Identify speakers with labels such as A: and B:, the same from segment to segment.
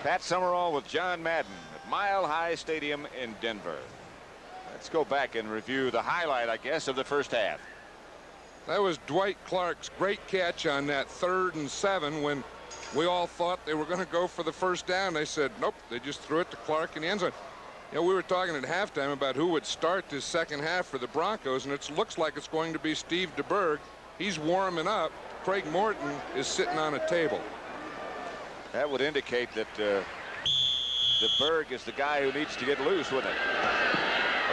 A: Pat Summerall with John Madden at Mile High Stadium in Denver. Let's go back and review the highlight, I guess, of the first half.
B: That was Dwight Clark's great catch on that 3rd and 7 when we all thought they were going to go for the first down. They said, nope, they just threw it to Clark in the end zone. You know, we were talking at halftime about who would start this second half for the Broncos, and it looks like it's going to be Steve DeBerg. He's warming up. Craig Morton is sitting on a table.
A: That would indicate that DeBerg is the guy who needs to get loose, wouldn't it?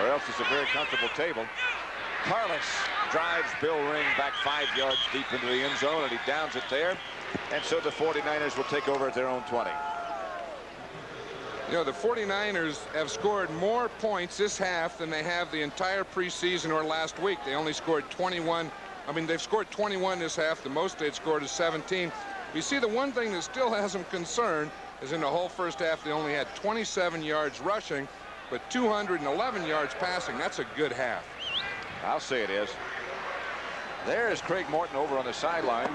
A: Or else it's a very comfortable table. Carlos drives Bill Ring back 5 yards deep into the end zone, and he downs it there. And so the 49ers will take over at their own 20.
B: You know, the 49ers have scored more points this half than they have the entire preseason or last week. They only scored 21. I mean, they've scored 21 this half. The most they'd scored is 17. You see, the one thing that still has them concerned is in the whole first half, they only had 27 yards rushing, but 211 yards passing. That's a good half.
A: I'll say it is. There's Craig Morton over on the sideline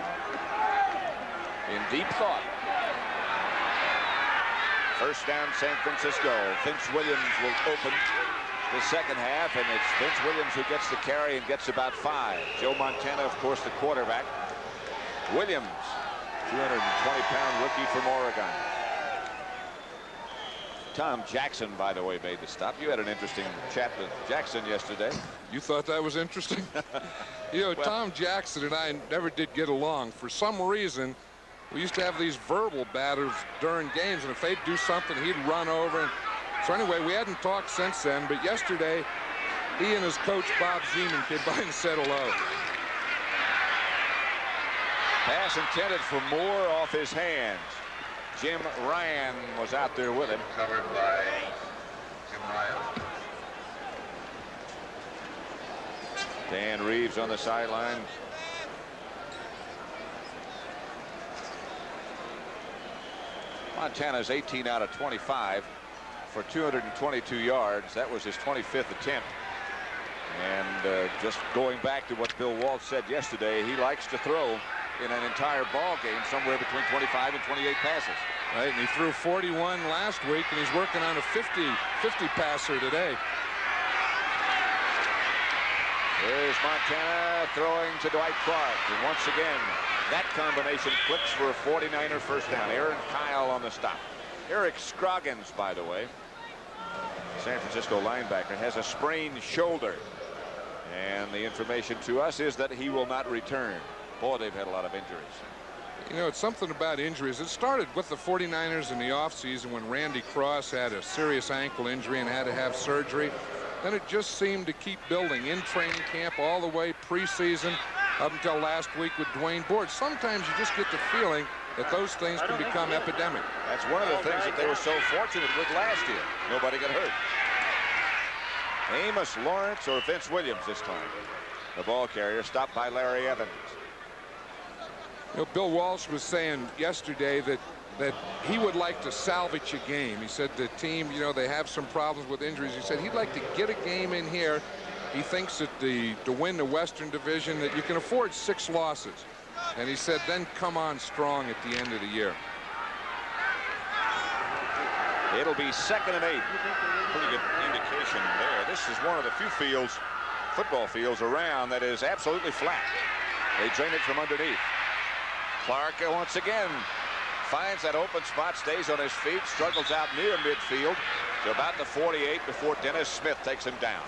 A: in deep thought. First down, San Francisco. Vince Williams will open the second half, and it's Vince Williams who gets the carry and gets about 5. Joe Montana, of course, the quarterback. Williams, 220-pound rookie from Oregon. Tom Jackson, by the way, made the stop. You had an interesting chat with Jackson yesterday.
B: You thought that was interesting? You know, well, Tom Jackson and I never did get along. For some reason, we used to have these verbal battles during games, and if they'd do something, he'd run over. And so anyway, we hadn't talked since then, but yesterday, he and his coach, Bob Zeman, came by and said hello.
A: Pass intended for Moore off his hands. Jim Ryan was out there with him.
C: Covered by Jim Ryan.
A: Dan Reeves on the sideline. Montana's 18 out of 25 for 222 yards. That was his 25th attempt. And just going back to what Bill Walsh said yesterday, he likes to throw in an entire ball game somewhere between 25 and 28 passes.
B: Right, and he threw 41 last week, and he's working on a 50 passer today.
A: There's Montana throwing to Dwight Clark, and once again that combination clicks for a 49er first down. Aaron Kyle on the stop. Eric Scroggins, by the way, San Francisco linebacker, has a sprained shoulder, and the information to us is that he will not return. Boy, they've had a lot of injuries.
B: You know, it's something about injuries. It started with the 49ers in the offseason when Randy Cross had a serious ankle injury and had to have surgery. Then it just seemed to keep building in training camp all the way preseason up until last week with Dwayne Board. Sometimes you just get the feeling that those things can become epidemic.
A: That's one of the things that they were so fortunate with last year. Nobody got hurt. Amos Lawrence or Vince Williams this time. The ball carrier stopped by Larry Evans.
B: You know, Bill Walsh was saying yesterday that he would like to salvage a game. He said the team, you know, they have some problems with injuries. He said he'd like to get a game in here. He thinks that to win the Western Division that you can afford 6 losses. And he said then come on strong at the end of the year.
A: It'll be 2nd and 8. Pretty good indication there. This is one of the few fields, football fields around, that is absolutely flat. They drain it from underneath. Clark once again finds that open spot, stays on his feet, struggles out near midfield to about the 48 before Dennis Smith takes him down.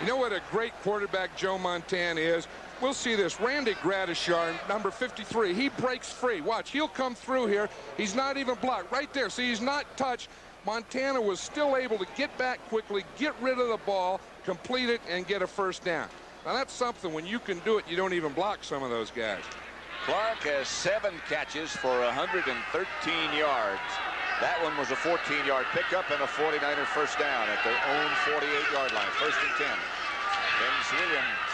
B: You know what a great quarterback Joe Montana is? We'll see this. Randy Gradishar, number 53, he breaks free. Watch, he'll come through here. He's not even blocked. Right there. See, he's not touched. Montana was still able to get back quickly, get rid of the ball, complete it, and get a first down. Now, that's something when you can do it, you don't even block some of those guys.
A: Clark has 7 catches for 113 yards. That one was a 14-yard pickup and a 49er first down at their own 48-yard line. 1st and 10. Vince Williams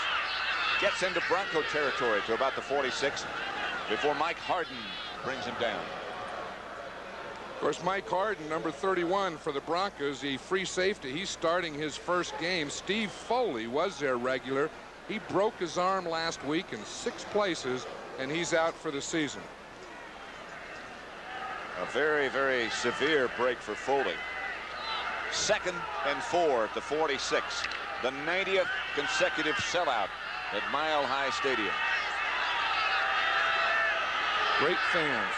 A: gets into Bronco territory to about the 46 before Mike Harden brings him down.
B: Of course, Mike Harden, number 31 for the Broncos, the free safety. He's starting his first game. Steve Foley was their regular. He broke his arm last week in 6 places, and he's out for the season.
A: A very, very severe break for Foley. 2nd and 4 at the 46. The 90th consecutive sellout at Mile High Stadium.
B: Great fans.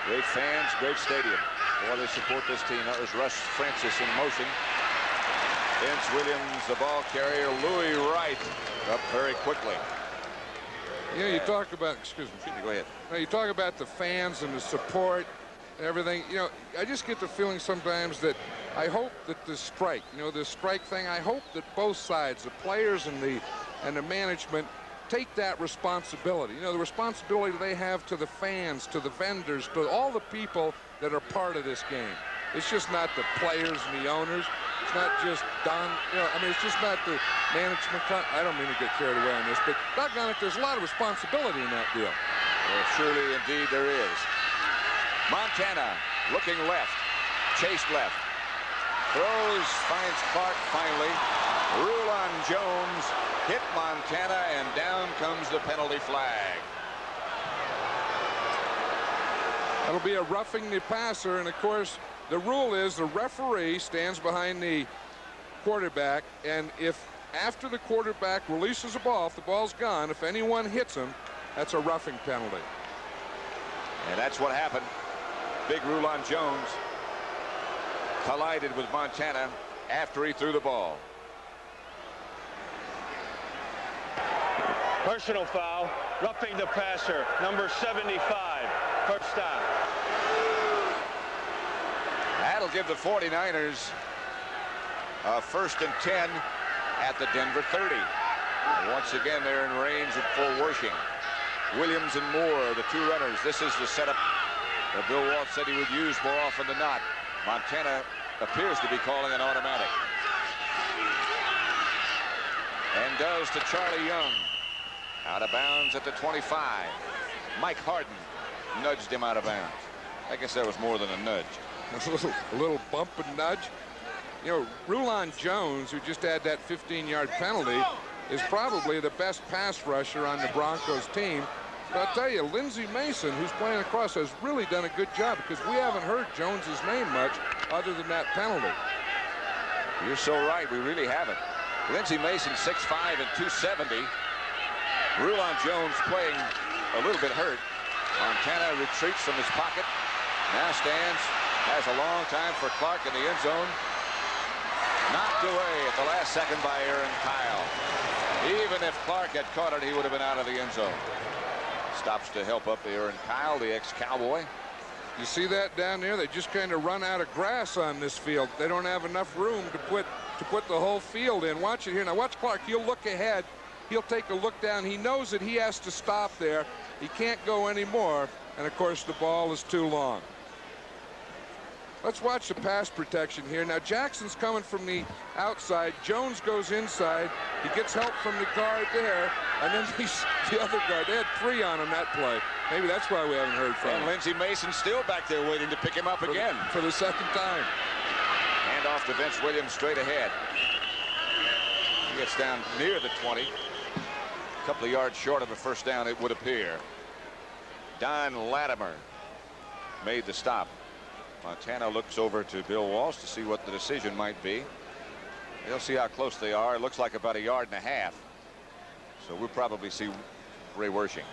A: Great fans, great stadium. Boy, they support this team. That was Russ Francis in motion. Vince Williams, the ball carrier. Louis Wright up very quickly.
B: Yeah, you talk about, excuse me.
A: Go ahead.
B: Now, you talk about the fans and the support and everything. You know, I just get the feeling sometimes that I hope that the strike, you know, this strike thing, I hope that both sides, the players and the management, take that responsibility. You know, the responsibility they have to the fans, to the vendors, to all the people that are part of this game. It's just not the players and the owners. It's not just Don, you know, I mean, it's just not the management. I don't mean to get carried away on this, but doggone it, there's a lot of responsibility in that deal.
A: Well, surely, indeed, there is. Montana looking left, chased left. Throws, finds Clark finally. Rulon Jones hit Montana, and down comes the penalty flag.
B: That'll be a roughing the passer, and of course, the rule is the referee stands behind the quarterback, and if after the quarterback releases the ball, if the ball's gone, if anyone hits him, that's a roughing penalty.
A: And that's what happened. Big Rulon Jones collided with Montana after he threw the ball.
D: Personal foul, roughing the passer, number 75, first down.
A: That'll give the 49ers a 1st and 10 at the Denver 30. Once again, they're in range of full Worshing. Williams and Moore, the two runners. This is the setup that Bill Walsh said he would use more often than not. Montana appears to be calling an automatic. And does to Charlie Young. Out of bounds at the 25. Mike Harden nudged him out of bounds. I guess that was more than a nudge.
B: A little bump and nudge. You know, Rulon Jones, who just had that 15-yard penalty, is probably the best pass rusher on the Broncos team. But I'll tell you, Lindsey Mason, who's playing across, has really done a good job because we haven't heard Jones's name much other than that penalty.
A: You're so right. We really haven't. Lindsey Mason, 6'5" and 270. Rulon Jones playing a little bit hurt. Montana retreats from his pocket. Now stands. Has a long time for Clark in the end zone. Knocked away at the last second by Aaron Kyle. Even if Clark had caught it, he would have been out of the end zone. Stops to help up Aaron Kyle, the ex-Cowboy.
B: You see that down there? They just kind of run out of grass on this field. They don't have enough room to put the whole field in. Watch it here. Now watch Clark. He'll look ahead. He'll take a look down. He knows that he has to stop there. He can't go anymore. And of course, the ball is too long. Let's watch the pass protection here. Now Jackson's coming from the outside. Jones goes inside. He gets help from the guard there. And then the other guard. They had 3 on him that play. Maybe that's why we haven't heard from him.
A: And Lindsey Mason still back there waiting to pick him up again.
B: For the second time.
A: Hand off to Vince Williams straight ahead. He gets down near the 20. A couple of yards short of a first down, it would appear. Don Latimer made the stop. Montana looks over to Bill Walsh to see what the decision might be. They'll see how close they are. It looks like about 1.5 yards. So we'll probably see Ray Wersching.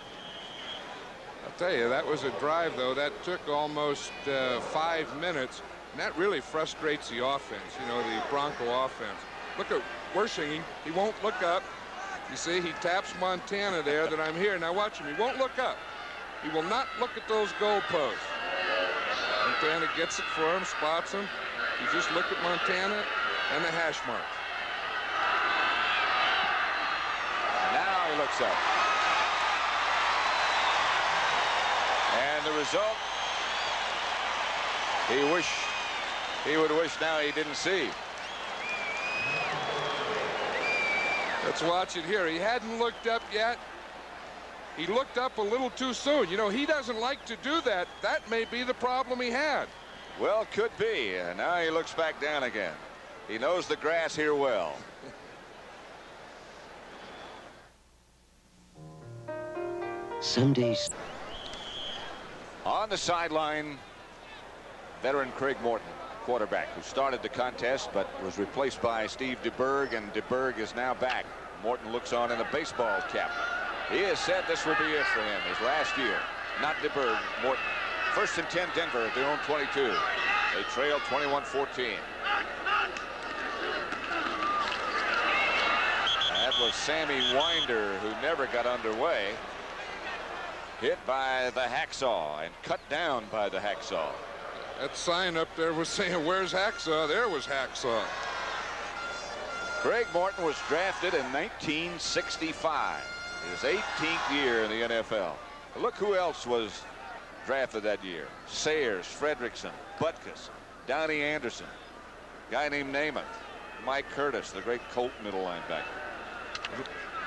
B: I'll tell you, that was a drive, though. That took almost 5 minutes. And that really frustrates the offense, you know, the Bronco offense. Look at Wersching. He won't look up. You see, he taps Montana there that I'm here. Now watch him. He won't look up. He will not look at those goalposts. Montana gets it for him, spots him. You just look at Montana and the hash mark.
A: Now he looks up. And the result, he would wish now he didn't see.
B: Let's watch it here. He hadn't looked up yet. He looked up a little too soon. You know, he doesn't like to do that. That may be the problem he had.
A: Well, could be. And now he looks back down again. He knows the grass here well.
E: Some days.
A: On the sideline, Veteran Craig Morton, quarterback, who started the contest but was replaced by Steve DeBerg, and DeBerg is now back. Morton looks on in a baseball cap. He has said this will be it for him, his last year. Not DeBerg, Morton. 1st and 10 Denver at their own 22. They trail 21-14. That was Sammy Winder, who never got underway. Hit by the hacksaw and cut down by the hacksaw.
B: That sign up there was saying, "Where's Hacksaw?" There was Hacksaw.
A: Craig Morton was drafted in 1965, his 18th year in the NFL. Look who else was drafted that year. Sayers, Fredrickson, Butkus, Donnie Anderson, guy named Namath, Mike Curtis, the great Colt middle linebacker.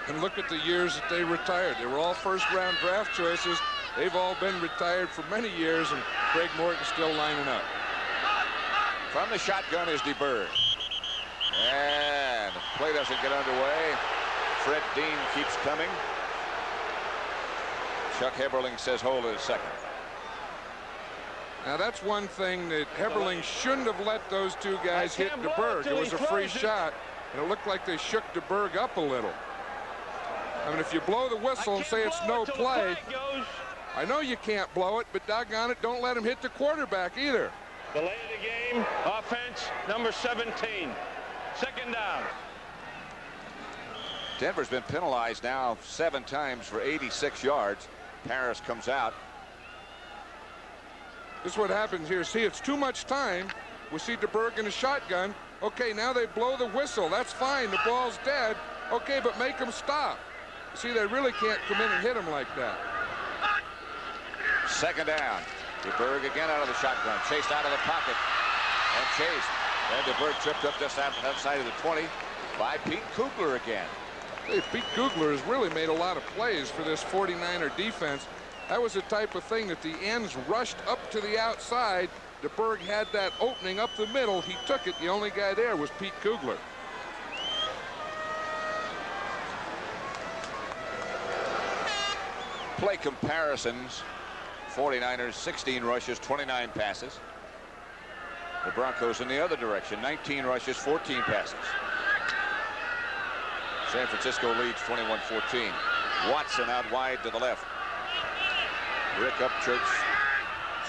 B: And look at the years that they retired. They were all first-round draft choices. They've all been retired for many years, and Craig Morton's still lining up.
A: From the shotgun is DeBerg. And the play doesn't get underway. Fred Dean keeps coming. Chuck Heberling says hold it a second.
B: Now that's one thing that Heberling shouldn't have let those two guys hit DeBerg. It was a free shot, and it looked like they shook DeBerg up a little. I mean, if you blow the whistle and say it's no play, I know you can't blow it, but doggone it, don't let him hit the quarterback either.
D: Delay of the game, offense, number 17. 2nd down.
A: Denver's been penalized now 7 times for 86 yards. Paris comes out.
B: This is what happens here. See, it's too much time. We see DeBerg in a shotgun. Okay, now they blow the whistle. That's fine. The ball's dead. Okay, but make them stop. See, they really can't come in and hit him like that.
A: 2nd down. DeBerg again out of the shotgun. Chased out of the pocket. And chased. And DeBerg tripped up just outside of the 20 by Pete Kugler again.
B: Hey, Pete Kugler has really made a lot of plays for this 49er defense. That was the type of thing that the ends rushed up to the outside. DeBerg had that opening up the middle. He took it. The only guy there was Pete Kugler.
A: Play comparisons. 49ers 16 rushes, 29 passes. The Broncos in the other direction, 19 rushes, 14 passes. San Francisco leads 21-14. Watson out wide to the left. Rick Upchurch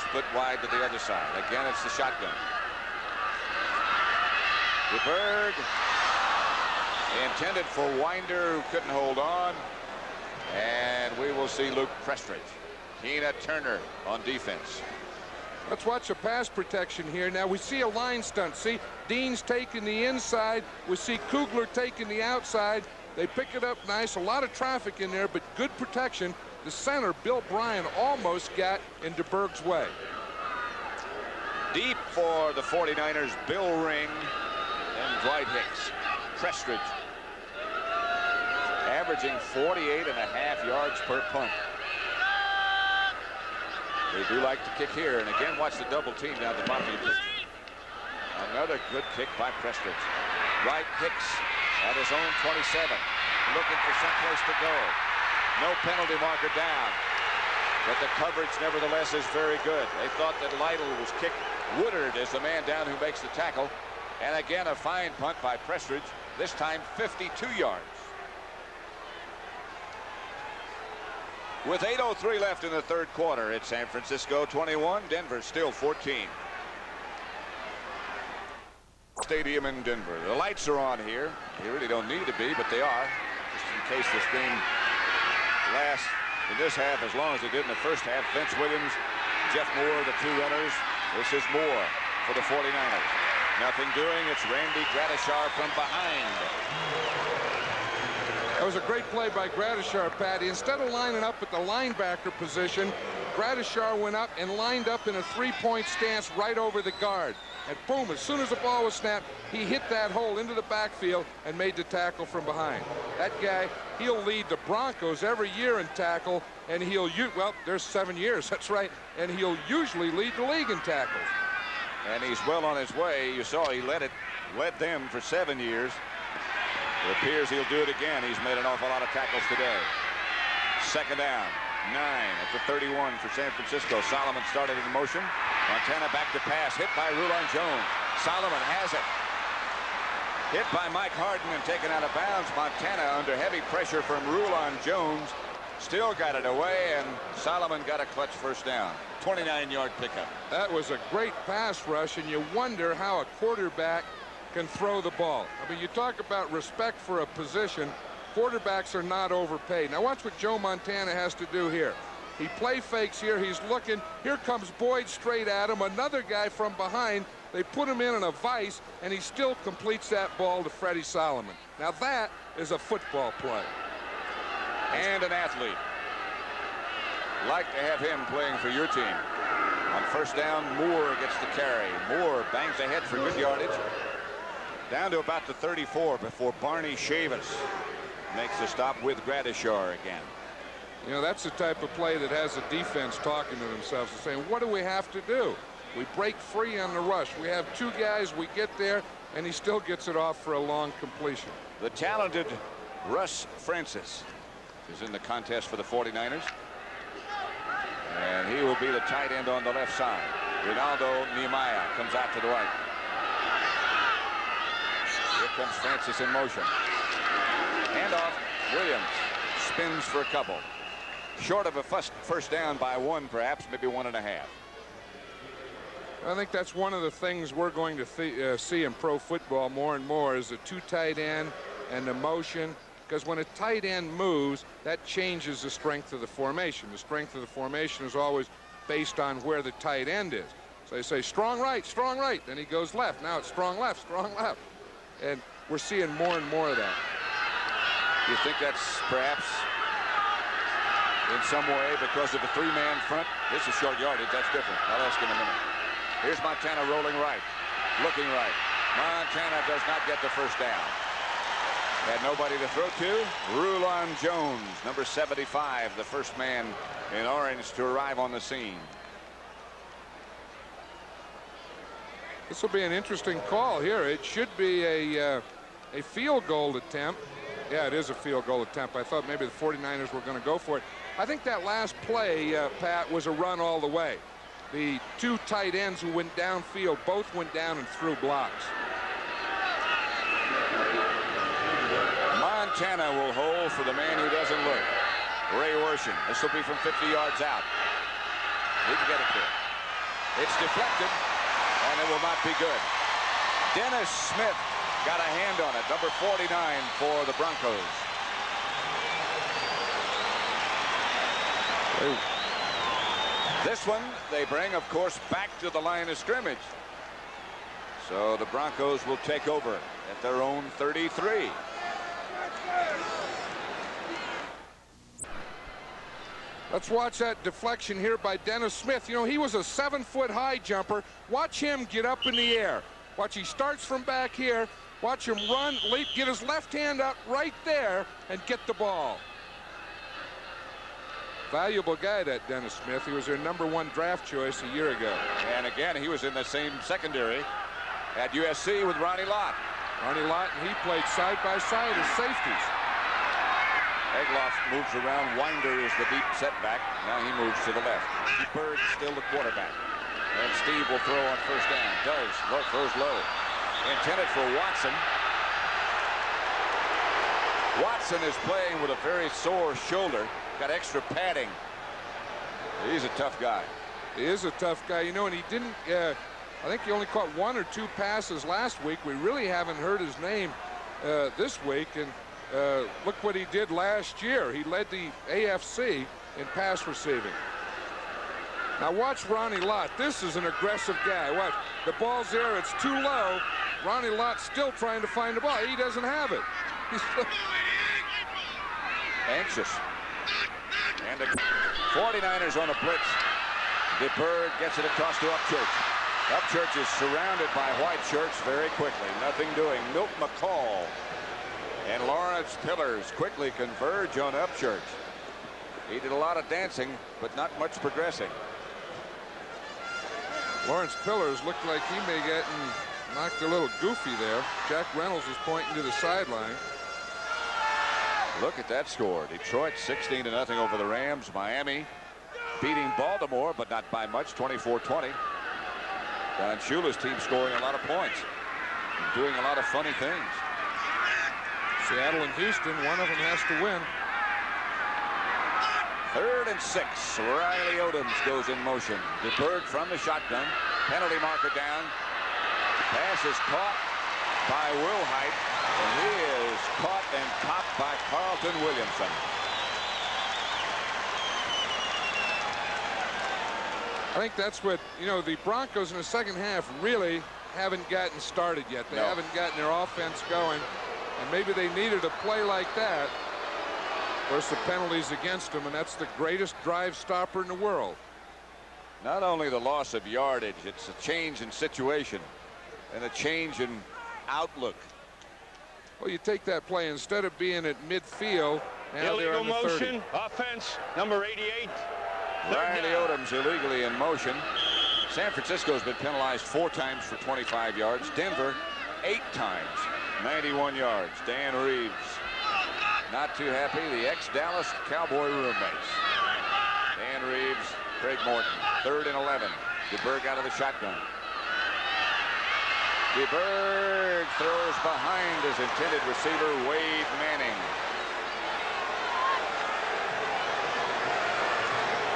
A: split wide to the other side. Again, it's the shotgun. DeBerg intended for Winder, who couldn't hold on. And we will see Luke Prestridge. Tina Turner on defense.
B: Let's watch the pass protection here. Now we see a line stunt. See, Dean's taking the inside. We see Kugler taking the outside. They pick it up nice. A lot of traffic in there, but good protection. The center, Bill Bryan, almost got in DeBerg's way.
A: Deep for the 49ers, Bill Ring and Dwight Hicks. Prestridge averaging 48.5 yards per punt. They do like to kick here, and again, watch the double team down the bottom of the pitch. Another good kick by Prestridge. Dwight Hicks at his own 27, looking for someplace to go. No penalty marker down, but the coverage nevertheless is very good. They thought that Lytle was kicked. Woodard is the man down who makes the tackle, and again a fine punt by Prestridge, this time 52 yards. With 8:03 left in the 3rd quarter, it's San Francisco 21, Denver still 14. Stadium in Denver. The lights are on here. They really don't need to be, but they are, just in case this game lasts in this half as long as it did in the first half. Vince Williams, Jeff Moore, the 2 runners. This is Moore for the 49ers. Nothing doing. It's Randy Gradishar from behind.
B: That was a great play by Gradishar, Patty. Instead of lining up at the linebacker position, Gradishar went up and lined up in a 3-point stance right over the guard. And boom, as soon as the ball was snapped, he hit that hole into the backfield and made the tackle from behind. That guy, he'll lead the Broncos every year in tackle, and well, there's 7 years, that's right, and he'll usually lead the league in tackles.
A: And he's well on his way. You saw he led them for 7 years. It appears he'll do it again. He's made an awful lot of tackles today. 2nd down, 9 at the 31 for San Francisco. Solomon started in motion, Montana back to pass, hit by Rulon Jones. Solomon has it. Hit by Mike Harden and taken out of bounds. Montana under heavy pressure from Rulon Jones. Still got it away, and Solomon got a clutch first down. 29-yard pickup.
B: That was a great pass rush, and you wonder how a quarterback can throw the ball. I mean, you talk about respect for a position. Quarterbacks are not overpaid. Now watch what Joe Montana has to do here. He play fakes here. He's looking. Here comes Boyd straight at him. Another guy from behind. They put him in a vice, and he still completes that ball to Freddie Solomon. Now that is a football play.
A: And an athlete. Like to have him playing for your team. On first down, Moore gets the carry. Moore bangs ahead for good yardage. Down to about the 34 before Barney Chavis makes the stop with Gradishar again.
B: You know, that's the type of play that has the defense talking to themselves and saying, what do we have to do? We break free on the rush. We have two guys. We get there, and he still gets it off for a long completion.
A: The talented Russ Francis is in the contest for the 49ers. And he will be the tight end on the left side. Ronaldo Nehemiah comes out to the right. Here comes Francis in motion. Handoff. Williams spins for a couple. Short of a first down by one, perhaps, maybe 1.5.
B: I think that's one of the things we're going to see in pro football more and more is the two tight end and the motion. Because when a tight end moves, that changes the strength of the formation. The strength of the formation is always based on where the tight end is. So they say strong right, then he goes left. Now it's strong left. And we're seeing more and more of that.
A: You think that's perhaps in some way because of the three-man front? This is short yardage. That's different. I'll ask in a minute. Here's Montana rolling right, looking right. Montana does not get the first down. Had nobody to throw to. Rulon Jones, number 75, the first man in orange to arrive on the scene.
B: This will be an interesting call here. It should be a field goal attempt. Yeah, it is a field goal attempt. I thought maybe the 49ers were going to go for it. I think that last play, Pat, was a run all the way. The two tight ends who went downfield both went down and threw blocks.
A: Montana will hold for the man who doesn't look. Ray Worsham. This will be from 50 yards out. He can get it there. It's deflected, and it will not be good. Dennis Smith got a hand on it. Number 49 for the Broncos. This one they bring, of course, back to the line of scrimmage. So the Broncos will take over at their own 33.
B: Let's watch that deflection here by Dennis Smith. You know, he was a 7-foot high jumper. Watch him get up in the air. Watch, he starts from back here. Watch him run, leap, get his left hand up right there and get the ball. Valuable guy, that Dennis Smith. He was their #1 draft choice a year ago.
A: And again, he was in the same secondary at USC with Ronnie Lott.
B: Ronnie Lott and he played side by side as safeties.
A: Egloff moves around. Winder is the deep setback. Now he moves to the left. Bird still the quarterback. And Steve will throw on first down. Does. Throws low. Intended for Watson. Watson is playing with a very sore shoulder. Got extra padding. He's a tough guy.
B: He is a tough guy, you know, and he didn't. I think he only caught 1 or 2 passes last week. We really haven't heard his name this week, and look what he did last year. He led the AFC in pass receiving. Now watch Ronnie Lott. This is an aggressive guy. Watch, the ball's there. It's too low. Ronnie Lott's still trying to find the ball. He doesn't have it. He's
A: anxious. And the 49ers on a blitz. DeBerg gets it across to Upchurch. Upchurch is surrounded by white shirts very quickly. Nothing doing. Milt McCall and Lawrence Pillars quickly converge on Upchurch. He did a lot of dancing, but not much progressing.
B: Lawrence Pillars looked like he may get knocked a little goofy there. Jack Reynolds is pointing to the sideline.
A: Look at that score. Detroit 16-0 over the Rams. Miami beating Baltimore, but not by much, 24-20. Don Shula's team scoring a lot of points, doing a lot of funny things.
B: Seattle and Houston, one of them has to win.
A: 3rd and 6. Riley Odoms goes in motion. DeBerg from the shotgun. Penalty marker down. Pass is caught by Wilhite, and he is caught and topped by Carlton Williamson.
B: I think that's what, the Broncos in the second half really haven't gotten started yet. They haven't gotten their offense going, and maybe they needed a play like that. Of course, the penalties against them, and that's the greatest drive stopper in the world.
A: Not only the loss of yardage, it's a change in situation and a change in outlook.
B: Well, you take that play, instead of being at midfield, now they're on the 30.
D: Motion, offense, number 88.
A: Riley Odoms illegally in motion. San Francisco's been penalized 4 times for 25 yards. Denver 8 times, 91 yards. Dan Reeves not too happy. The ex-Dallas Cowboy roommates. Dan Reeves, Craig Morton. 3rd and 11. DeBerg out of the shotgun. DeBerg throws behind his intended receiver, Wade Manning.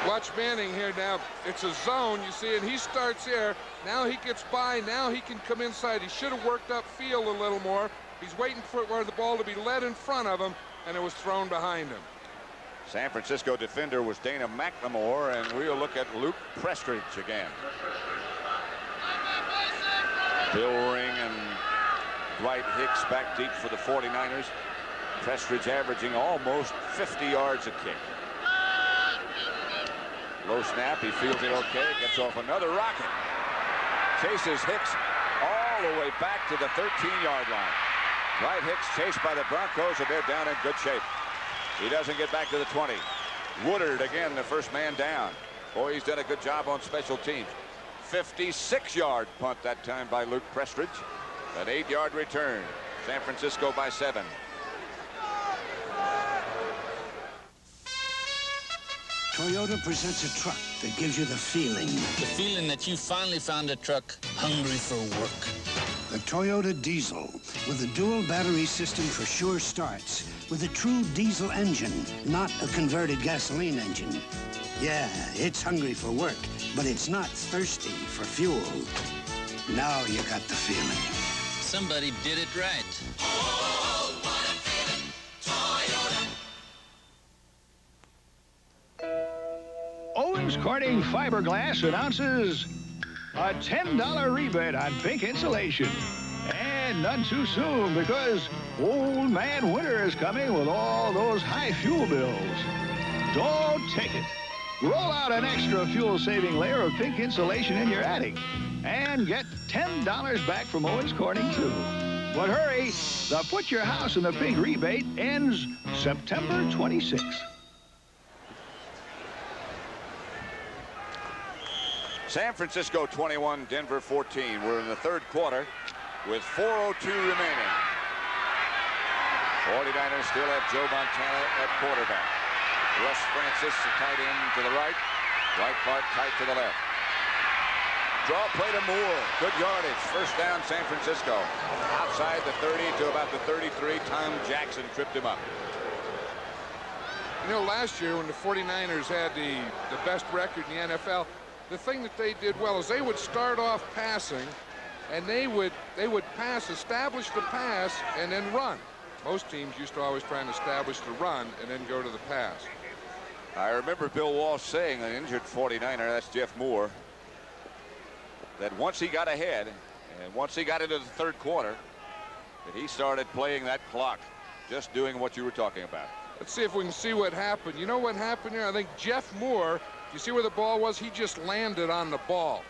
B: Watch Manning here now. It's a zone, you see, and he starts here. Now he gets by. Now he can come inside. He should have worked upfield a little more. He's waiting for the ball to be led in front of him, and it was thrown behind him.
A: San Francisco defender was Dana McLemore, and we'll look at Luke Prestridge again. Bill Ring and Dwight Hicks back deep for the 49ers. Prestridge averaging almost 50 yards a kick. Low snap, he fields it okay, gets off another rocket. Chases Hicks all the way back to the 13-yard line. Dwight Hicks chased by the Broncos, and they're down in good shape. He doesn't get back to the 20. Woodard again, the first man down. Boy, he's done a good job on special teams. 56-yard punt that time by Luke Prestridge. An 8-yard return. San Francisco by 7.
E: Toyota presents a truck that gives you the feeling.
F: The feeling that you finally found a truck hungry for work.
E: The Toyota Diesel, with a dual battery system for sure starts, with a true diesel engine, not a converted gasoline engine. Yeah, it's hungry for work, but it's not thirsty for fuel. Now you got the feeling.
F: Somebody did it right.
G: Oh, what a feeling, Toyota.
H: Owens Corning Fiberglass announces a $10 rebate on pink insulation. And none too soon, because old man winter is coming with all those high fuel bills. Don't take it. Roll out an extra fuel-saving layer of pink insulation in your attic and get $10 back from Owens Corning, too. But hurry, the Put Your House in the Pink rebate ends September 26th.
A: San Francisco 21, Denver 14. We're in the 3rd quarter with 4:02 remaining. 49ers still have Joe Montana at quarterback. Russ Francis, tight end to the right. Dwight Clark tight to the left. Draw play to Moore. Good yardage. First down, San Francisco. Outside the 30 to about the 33. Tom Jackson tripped him up.
B: You know, last year when the 49ers had the best record in the NFL, the thing that they did well is they would start off passing, and they would pass, establish the pass, and then run. Most teams used to always try and establish the run and then go to the pass.
A: I remember Bill Walsh saying, an injured 49er, that's Jeff Moore, that once he got ahead and once he got into the 3rd quarter, that he started playing that clock, just doing what you were talking about.
B: Let's see if we can see what happened. You know what happened here? I think Jeff Moore, you see where the ball was? He just landed on the ball.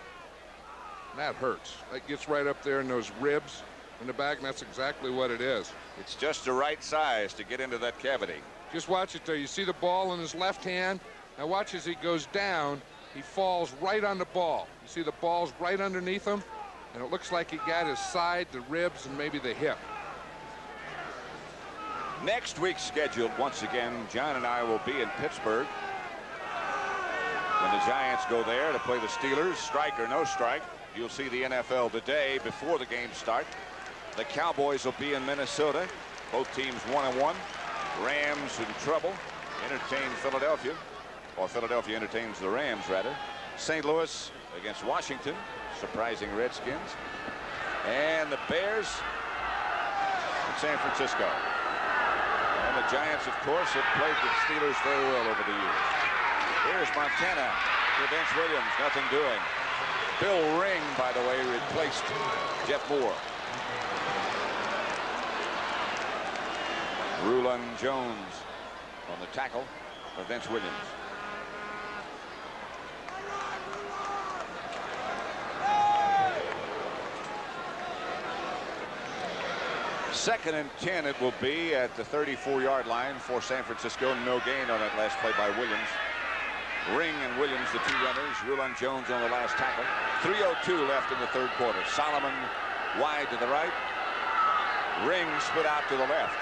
B: And that hurts. That gets right up there in those ribs in the back, and that's exactly what it is.
A: It's just the right size to get into that cavity.
B: Just watch it there. You see the ball in his left hand. Now watch as he goes down. He falls right on the ball. You see the ball's right underneath him, and it looks like he got his side, the ribs, and maybe the hip.
A: Next week scheduled once again, John and I will be in Pittsburgh when the Giants go there to play the Steelers, strike or no strike. you'll see the NFL today before the games start. The Cowboys will be in Minnesota. Both teams 1-1. Rams in trouble. Entertain Philadelphia. Or Philadelphia entertains the Rams, rather. St. Louis against Washington. Surprising Redskins. And the Bears in San Francisco. And the Giants, of course, have played the Steelers very well over the years. Here's Montana to Vince Williams. Nothing doing. Bill Ring, by the way, replaced Jeff Moore. Rulon Jones on the tackle for Vince Williams. Second and 10 it will be at the 34-yard line for San Francisco. No gain on that last play by Williams. Ring and Williams, the two runners. Rulon Jones on the last tackle. 3:02 left in the third quarter. Solomon wide to the right. Ring split out to the left.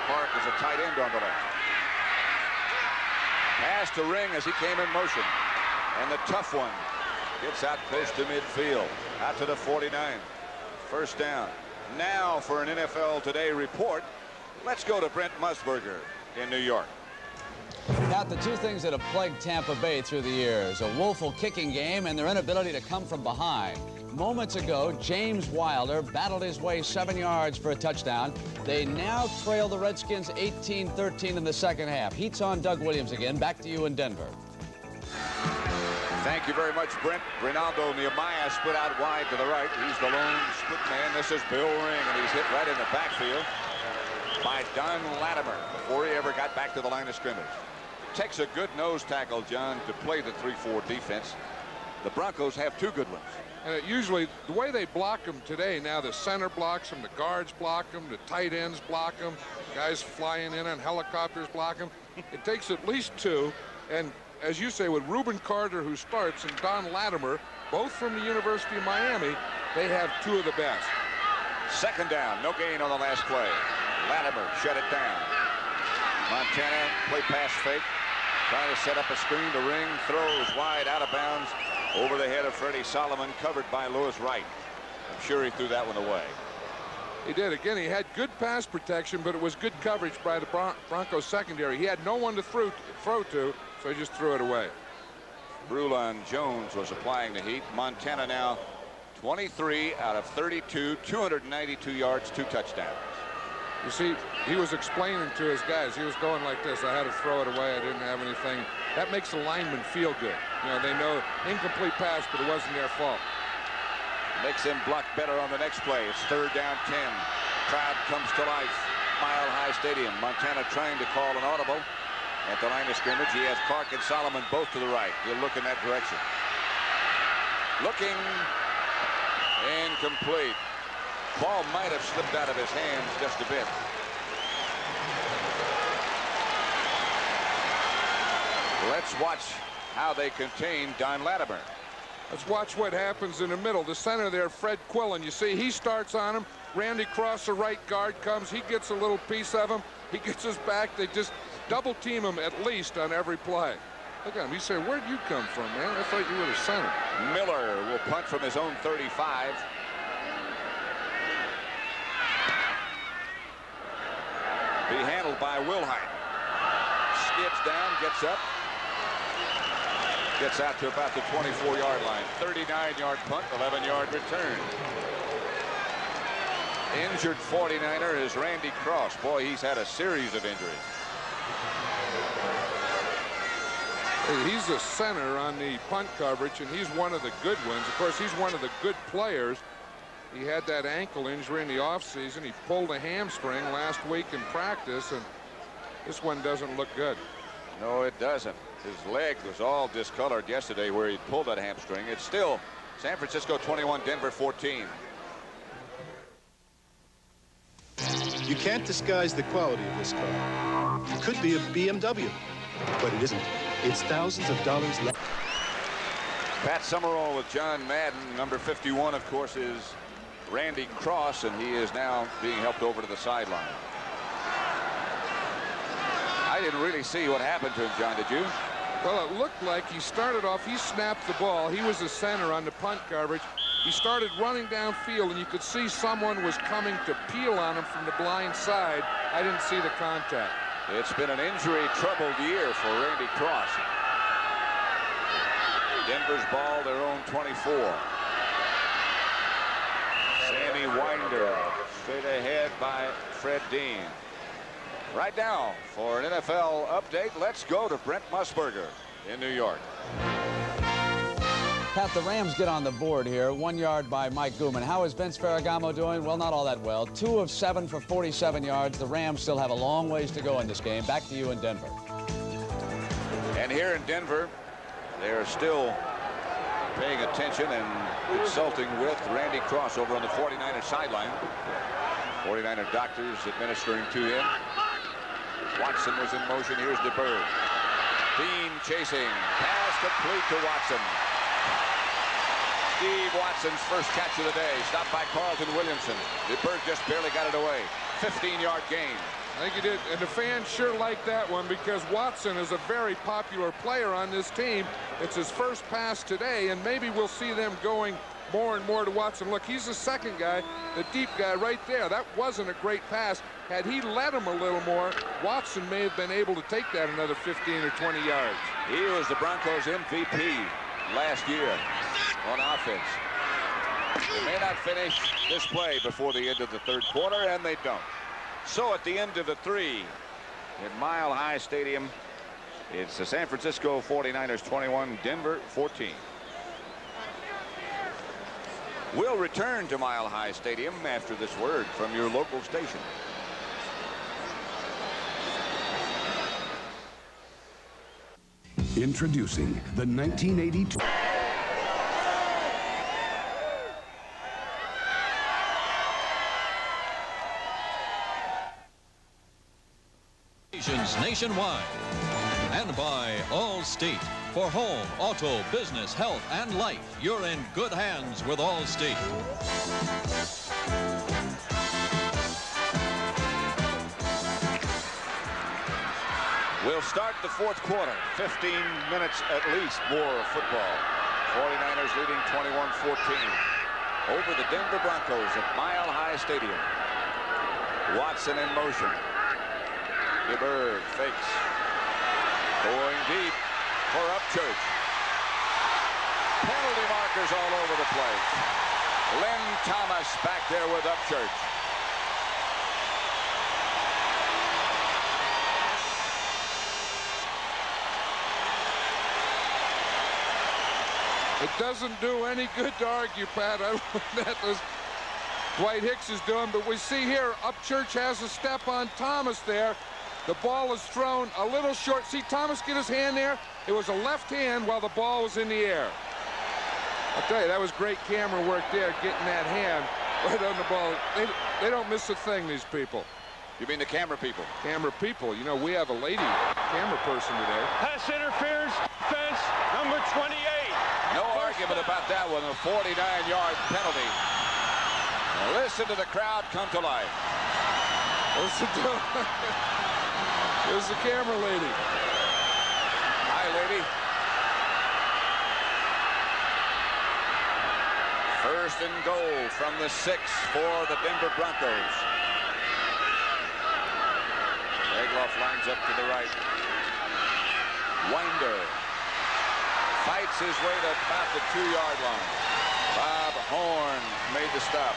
A: Park is a tight end on the left. Pass to Ring as he came in motion. And the tough one gets out close to midfield. Out to the 49. First down. Now for an NFL Today report. Let's go to Brent Musburger in New York.
I: Now, the two things that have plagued Tampa Bay through the years, a woeful kicking game and their inability to come from behind. Moments ago, James Wilder battled his way 7 yards for a touchdown. They now trail the Redskins 18-13 in the second half. Heat's on Doug Williams again. Back to you in Denver.
A: Thank you very much, Brent. Ronaldo Nehemiah split out wide to the right. He's the lone split man. This is Bill Ring, and he's hit right in the backfield by Don Latimer before he ever got back to the line of scrimmage. Takes a good nose tackle, John, to play the 3-4 defense. The Broncos have two good ones.
B: And usually, the way they block them today, now the center blocks them, the guards block them, the tight ends block them, guys flying in on helicopters block them. It takes at least two, and as you say, with Reuben Carter, who starts, and Don Latimer, both from the University of Miami, they have two of the best.
A: Second down, no gain on the last play. Latimer shut it down. Montana play pass fake, trying to set up a screen. The Ring throws wide out of bounds over the head of Freddie Solomon, covered by Lewis Wright. I'm sure he threw that one away.
B: He did. Again, he had good pass protection, but it was good coverage by the Broncos secondary. He had no one to throw to, so he just threw it away.
A: Rulon Jones was applying the heat. Montana now 23 out of 32, 292 yards, 2 touchdowns.
B: You see, he was explaining to his guys. He was going like this. I had to throw it away. I didn't have anything. That makes the linemen feel good. You know, they know incomplete pass, but it wasn't their fault.
A: Makes them block better on the next play. It's third down 10. Crowd comes to life. Mile High Stadium. Montana trying to call an audible at the line of scrimmage. He has Park and Solomon both to the right. He'll look in that direction. Looking. Incomplete. Ball might have slipped out of his hands just a bit. Let's watch how they contain Don Latimer.
B: Let's watch what happens in the middle. The center there, Fred Quillen. You see, he starts on him. Randy Cross, the right guard, comes. He gets a little piece of him. He gets his back. They just double team him at least on every play. Look at him. You say, where'd you come from, man? I thought you were the center.
A: Miller will punt from his own 35. Be handled by Wilhite. Skids down, gets up. Gets out to about the 24-yard line. 39-yard punt, 11-yard return. Injured 49er is Randy Cross. Boy, he's had a series of injuries.
B: He's a center on the punt coverage, and he's one of the good ones. Of course, he's one of the good players. He had that ankle injury in the offseason. He pulled a hamstring last week in practice, and this one doesn't look good.
A: No, it doesn't. His leg was all discolored yesterday where he pulled that hamstring. It's still San Francisco 21, Denver 14.
J: You can't disguise the quality of this car. It could be a BMW, but it isn't. It's thousands of dollars less.
A: Pat Summerall with John Madden. Number 51, of course, is Randy Cross, and he is now being helped over to the sideline. I didn't really see what happened to him, John, did you?
B: Well, it looked like he started off, he snapped the ball. He was the center on the punt coverage. he started running downfield, and you could see someone was coming to peel on him from the blind side. I didn't see the contact.
A: It's been an injury-troubled year for Randy Cross. Denver's ball, their own 24. Sammy Winder straight ahead by Fred Dean. Right now, for an NFL update, let's go to Brent Musburger in New York.
I: Pat, the Rams get on the board here. 1 yard by Mike Gooman. How is Vince Ferragamo doing? Well, not all that well. 2 of 7 for 47 yards. The Rams still have a long ways to go in this game. Back to you in Denver.
A: And here in Denver, they're still paying attention and consulting with Randy Cross over on the 49er sideline. 49er doctors administering to him. Watson was in motion. Here's DeBerg. Dean chasing. Pass complete to Watson. Steve Watson's first catch of the day. Stopped by Carlton Williamson. DeBerg just barely got it away. 15-yard gain.
B: I think he did, and the fans sure like that one because Watson is a very popular player on this team. It's his first pass today, and maybe we'll see them going more and more to Watson. Look, he's the second guy, the deep guy right there. That wasn't a great pass. Had he let him a little more, Watson may have been able to take that another 15 or 20 yards.
A: He was the Broncos MVP last year on offense. They may not finish this play before the end of the third quarter, and they don't. So at the end of the 3 at Mile High Stadium, it's the San Francisco 49ers 21, Denver 14. We'll return to Mile High Stadium after this word from your local station.
K: Introducing the 1982.
L: Nationwide, and by Allstate. For home, auto, business, health, and life, you're in good hands with Allstate.
A: We'll start the fourth quarter. 15 minutes at least more of football. 49ers leading 21-14 over the Denver Broncos at Mile High Stadium. Watson in motion. DeBerg fakes. Going deep for Upchurch. Penalty markers all over the place. Len Thomas back there with Upchurch.
B: It doesn't do any good to argue, Pat. I don't know what that was Dwight Hicks is doing, but we see here Upchurch has a step on Thomas there. The ball is thrown a little short. See Thomas get his hand there? It was a left hand while the ball was in the air. I'll tell you, that was great camera work there, getting that hand right on the ball. They don't miss a thing, these people.
A: You mean the camera people?
B: Camera people. You know, we have a lady camera person today.
D: Pass interference, defense, number 28.
A: No argument about that one, a 49-yard penalty. Now listen to the crowd come to life.
B: Listen to There's the camera lady.
A: Hi, lady. First and goal from the 6 for the Denver Broncos. Egloff lines up to the right. Winder fights his way to about the 2-yard line. Bob Horn made the stop.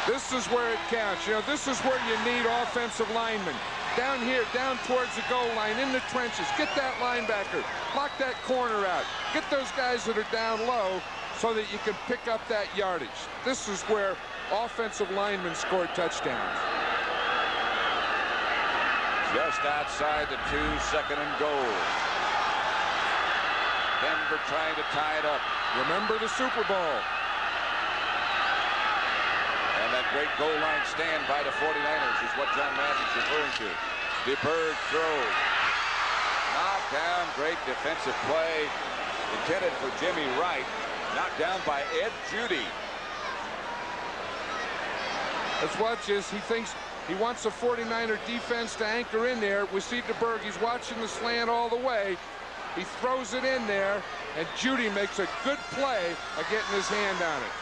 B: This is where it counts. You know, this is where you need offensive linemen. Down here, down towards the goal line, in the trenches. Get that linebacker. Lock that corner out. Get those guys that are down low so that you can pick up that yardage. This is where offensive linemen score touchdowns.
A: Just outside the 2, second and goal. Denver trying to tie it up.
B: Remember the Super Bowl.
A: And that great goal line stand by the 49ers is what John Madden's referring to. DeBerg throws. Knocked down, great defensive play. Intended for Jimmy Wright. Knocked down by Ed Judy.
B: Let's watch this. He thinks he wants a 49er defense to anchor in there. We see DeBerg. He's watching the slant all the way. He throws it in there, and Judy makes a good play of getting his hand on it.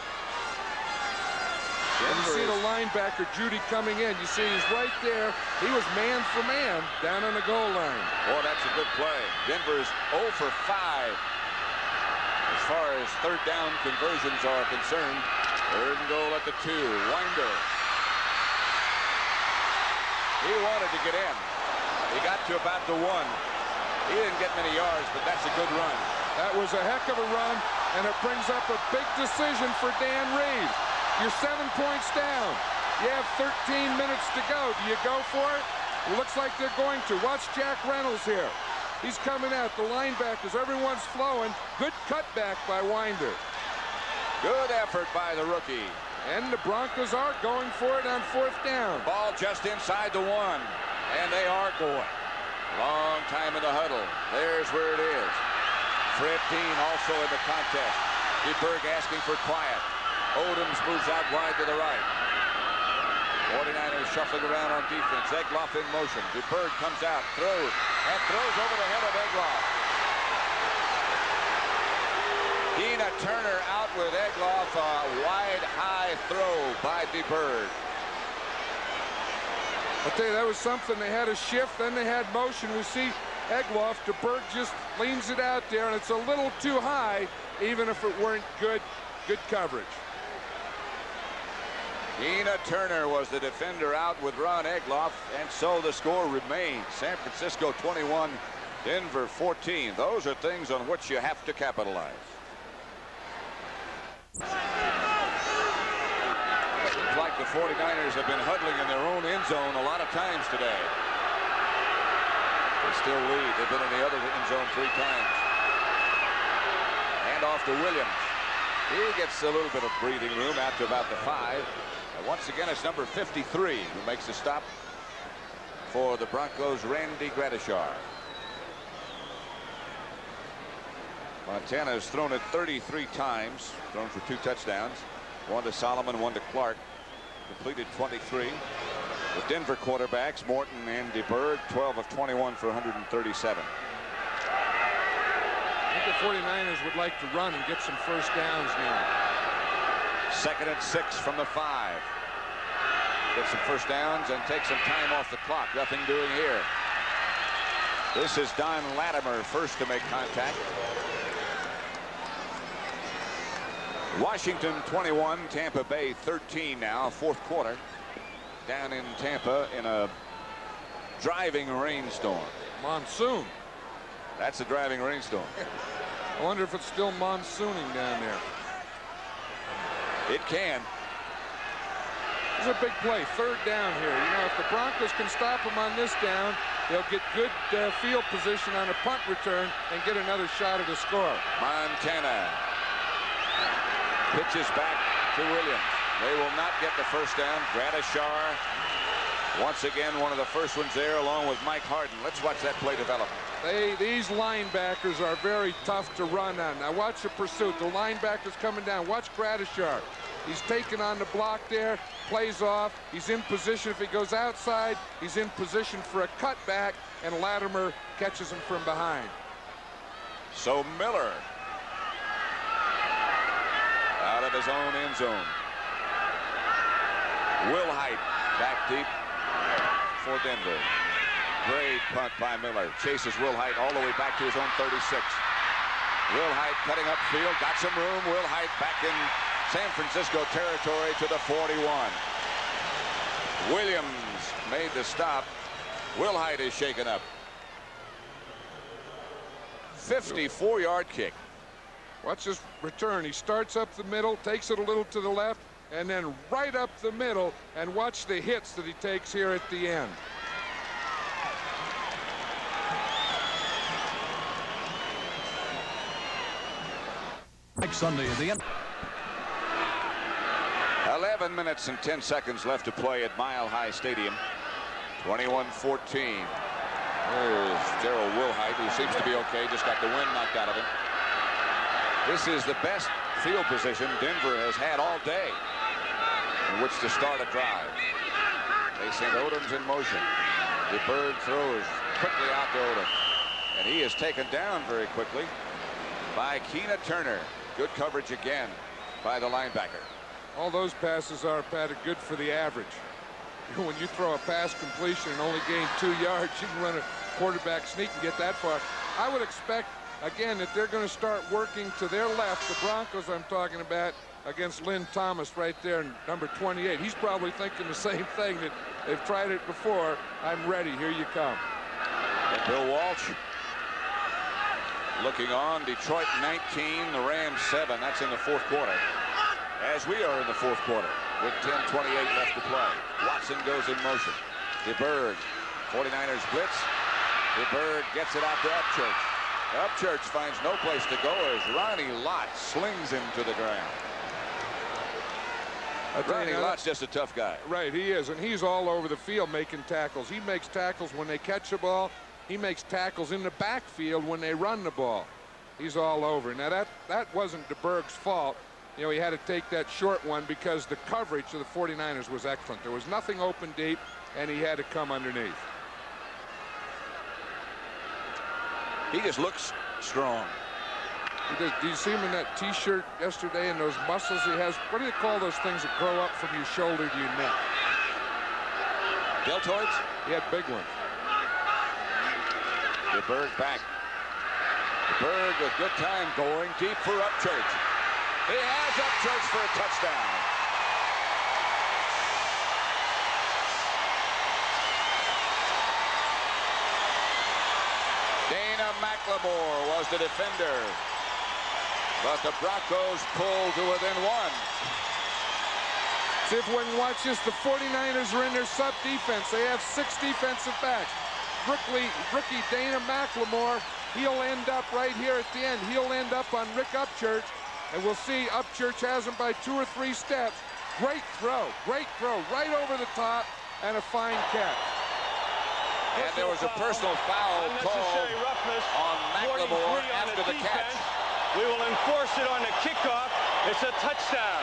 B: And you see the linebacker, Judy, coming in. You see he's right there. He was man for man down on the goal line.
A: Boy, that's a good play. Denver's 0 for 5 as far as third down conversions are concerned. Third and goal at the 2. Winder. He wanted to get in. He got to about the 1. He didn't get many yards, but that's a good run.
B: That was a heck of a run, and it brings up a big decision for Dan Reeves. You're 7 points down. You have 13 minutes to go. Do you go for it? It looks like they're going to. Watch Jack Reynolds here. He's coming out. The linebackers, everyone's flowing. Good cutback by Winder.
A: Good effort by the rookie.
B: And the Broncos are going for it on 4th down.
A: Ball just inside the 1. And they are going. Long time in the huddle. There's where it is. Fred Dean also in the contest. DeBerg asking for quiet. Odoms moves out wide to the right. 49ers shuffling around on defense. Egloff in motion. DeBerg comes out, throws, and throws over the head of Egloff. Tina Turner out with Egloff. A wide, high throw by DeBerg.
B: I'll tell you, that was something. They had a shift, then they had motion. We see Egloff. DeBerg just leans it out there, and it's a little too high, even if it weren't good coverage.
A: Tina Turner was the defender out with Ron Egloff, and so the score remains. San Francisco 21, Denver 14. Those are things on which you have to capitalize. Looks like the 49ers have been huddling in their own end zone a lot of times today. They still lead. They've been in the other end zone 3 times. Hand off to Williams. He gets a little bit of breathing room out to about the 5. And once again, it's number 53 who makes the stop for the Broncos, Randy Gradishar. Montana has thrown it 33 times, thrown for 2 touchdowns. 1 to Solomon, 1 to Clark. Completed 23. The Denver quarterbacks, Morton and DeBerg, 12 of 21 for 137.
B: I think the 49ers would like to run and get some first downs now.
A: 2nd and 6 from the 5. Get some first downs and take some time off the clock. Nothing doing here. This is Don Latimer first to make contact. Washington 21, Tampa Bay 13 now, 4th quarter. Down in Tampa in a driving rainstorm.
B: Monsoon.
A: That's a driving rainstorm.
B: I wonder if it's still monsooning down there.
A: It can.
B: This is a big play. 3rd down here. You know, if the Broncos can stop them on this down, they'll get good field position on a punt return and get another shot at a score.
A: Montana pitches back to Williams. They will not get the first down. Gradishar once again one of the first ones there along with Mike Harden. Let's watch that play develop.
B: These linebackers are very tough to run on. Now watch the pursuit. The linebackers coming down. Watch Gradishar. He's taken on the block there, plays off. He's in position. If he goes outside, he's in position for a cutback, and Latimer catches him from behind.
A: So Miller out of his own end zone. Wilhite back deep for Denver. Great punt by Miller. Chases Wilhite all the way back to his own 36. Wilhite cutting upfield, got some room. Wilhite back in San Francisco territory to the 41. Williams made the stop. Wilhite is shaken up. 54-yard kick.
B: Watch this return. He starts up the middle, takes it a little to the left, and then right up the middle, and watch the hits that he takes here at the end.
K: Next Sunday at the end.
A: 11 minutes and 10 seconds left to play at Mile High Stadium. 21-14. There's Gerald Wilhite, who seems to be okay, just got the wind knocked out of him. This is the best field position Denver has had all day in which to start a drive. They send Odoms in motion. DeBerg throws quickly out to Odoms. And he is taken down very quickly by Keena Turner. Good coverage again by the linebacker.
B: All those passes are, Pat, good for the average. When you throw a pass completion and only gain 2 yards, you can run a quarterback sneak and get that far. I would expect, again, that they're going to start working to their left. The Broncos I'm talking about against Lynn Thomas right there, number 28. He's probably thinking the same thing, that they've tried it before. I'm ready. Here you come.
A: And Bill Walsh looking on. Detroit 19, the Rams 7. That's in the fourth quarter. As we are in the fourth quarter with 10:28 left to play. Watson goes in motion. DeBerg, 49ers blitz. DeBerg gets it out to Upchurch. Upchurch finds no place to go as Ronnie Lott slings him to the ground. Ronnie Lott's just a tough guy.
B: Right, he is, and he's all over the field making tackles. He makes tackles when they catch the ball. He makes tackles in the backfield when they run the ball. He's all over. Now, that wasn't DeBerg's fault. You know, he had to take that short one because the coverage of the 49ers was excellent. There was nothing open deep, and he had to come underneath.
A: He just looks strong.
B: Do you see him in that T-shirt yesterday and those muscles he has? What do you call those things that grow up from your shoulder to your neck?
A: Deltoids?
B: He had big ones.
A: DeBerg back. DeBerg with good time going deep for Upchurch. He has Upchurch for a touchdown. Dana McLemore was the defender. But the Broncos pull to within 1.
B: See if we can watch this. The 49ers are in their sub defense. They have 6 defensive backs. Rookie Dana McLemore, he'll end up right here at the end. He'll end up on Rick Upchurch. And we'll see Upchurch has him by 2 or 3 steps. Great throw, right over the top, and a fine catch.
A: And there was a personal foul called on McLemore after the catch.
D: We will enforce it on the kickoff. It's a touchdown.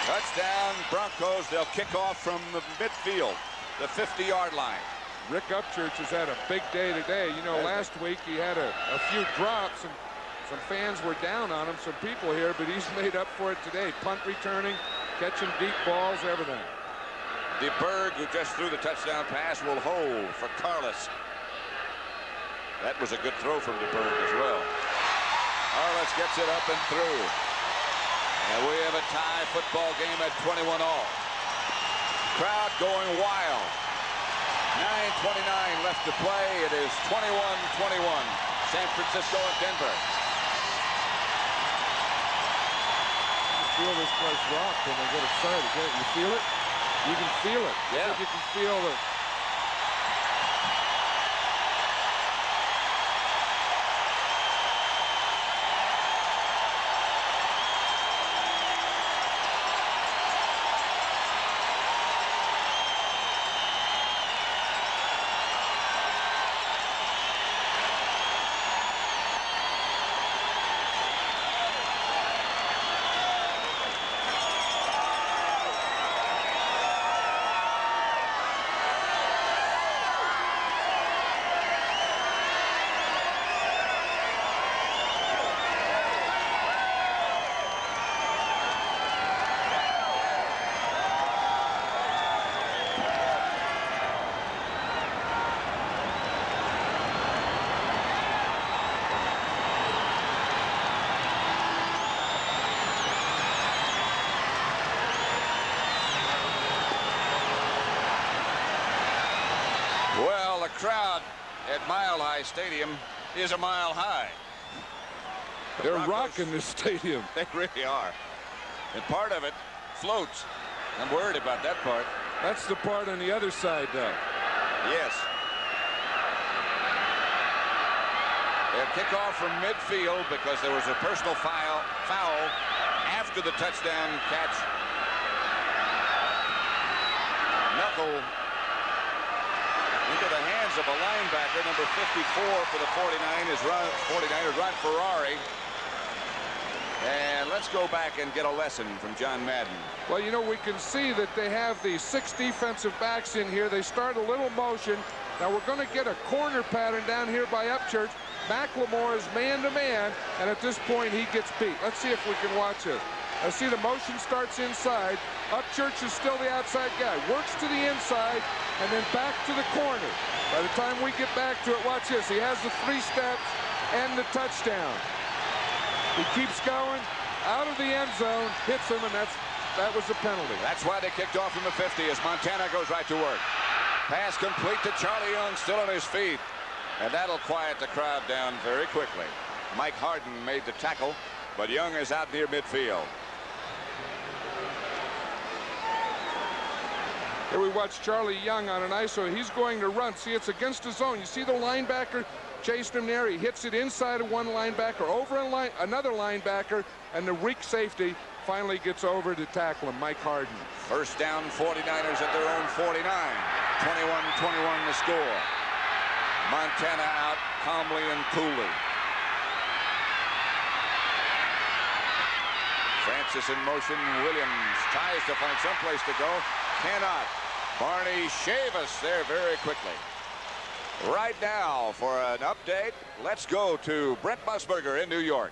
A: Touchdown, Broncos. They'll kick off from the midfield, the 50-yard line.
B: Rick Upchurch has had a big day today. You know, last week he had a few drops, and some fans were down on him, some people here, but he's made up for it today. Punt returning, catching deep balls, everything.
A: DeBerg, who just threw the touchdown pass, will hold for Carlos. That was a good throw from DeBerg as well. Carlos gets it up and through. And we have a tie football game at 21 all. Crowd going wild. 9:29 left to play. It is 21-21. San Francisco and Denver.
B: Feel this place rock when they get excited. You feel it? You can feel it.
A: Yeah.
B: You can feel the
A: crowd at Mile High Stadium is a mile high.
B: They're rocking this stadium.
A: They really are. And part of it floats. I'm worried about that part.
B: That's the part on the other side, though.
A: Yes. They'll kick off from midfield because there was a personal foul after the touchdown catch. Knuckle into the hands of a linebacker, number 54 for the 49ers, Ron Ferrari. And let's go back and get a lesson from John Madden.
B: Well, you know, we can see that they have the 6 defensive backs in here. They start a little motion. Now we're going to get a corner pattern down here by Upchurch. McLemore is man-to-man, and at this point he gets beat. Let's see if we can watch this. I see the motion starts inside. Upchurch is still the outside guy. Works to the inside, and then back to the corner. By the time we get back to it, watch this. He has the 3 steps and the touchdown. He keeps going out of the end zone, hits him, and that was the penalty.
A: That's why they kicked off from the 50 as Montana goes right to work. Pass complete to Charlie Young, still on his feet. And that'll quiet the crowd down very quickly. Mike Harden made the tackle, but Young is out near midfield.
B: Here we watch Charlie Young on an ISO. He's going to run. See, it's against his zone. You see the linebacker chasing him there. He hits it inside of one linebacker, over another linebacker, and the weak safety finally gets over to tackle him, Mike Harden.
A: First down, 49ers at their own 49. 21-21 the score. Montana out calmly and coolly. Francis in motion. Williams tries to find someplace to go. Cannot. Barney Chavis there very quickly. Right now for an update, let's go to Brent Musburger in New York.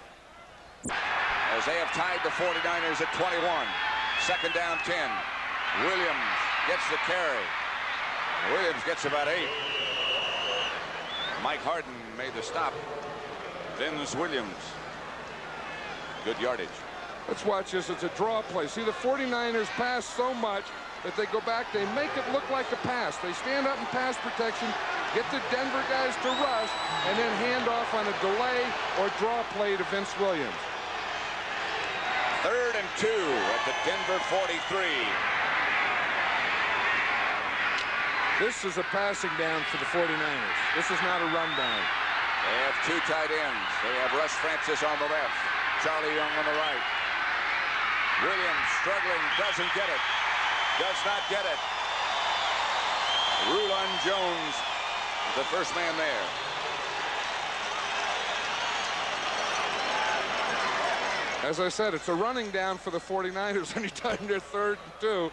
A: As they have tied the 49ers at 21. Second down 10. Williams gets the carry. Williams gets about 8. Mike Harden made the stop. Vince Williams. Good yardage.
B: Let's watch this. It's a draw play. See, the 49ers pass so much that they go back. They make it look like a pass. They stand up in pass protection, get the Denver guys to rush, and then hand off on a delay or draw play to Vince Williams.
A: 3rd and 2 at the Denver 43.
B: This is a passing down for the 49ers. This is not a run down.
A: They have 2 tight ends. They have Russ Francis on the left. Charlie Young on the right. Williams struggling, doesn't get it. Does not get it. Rulon Jones, the first man there.
B: As I said, it's a running down for the 49ers anytime they're 3rd and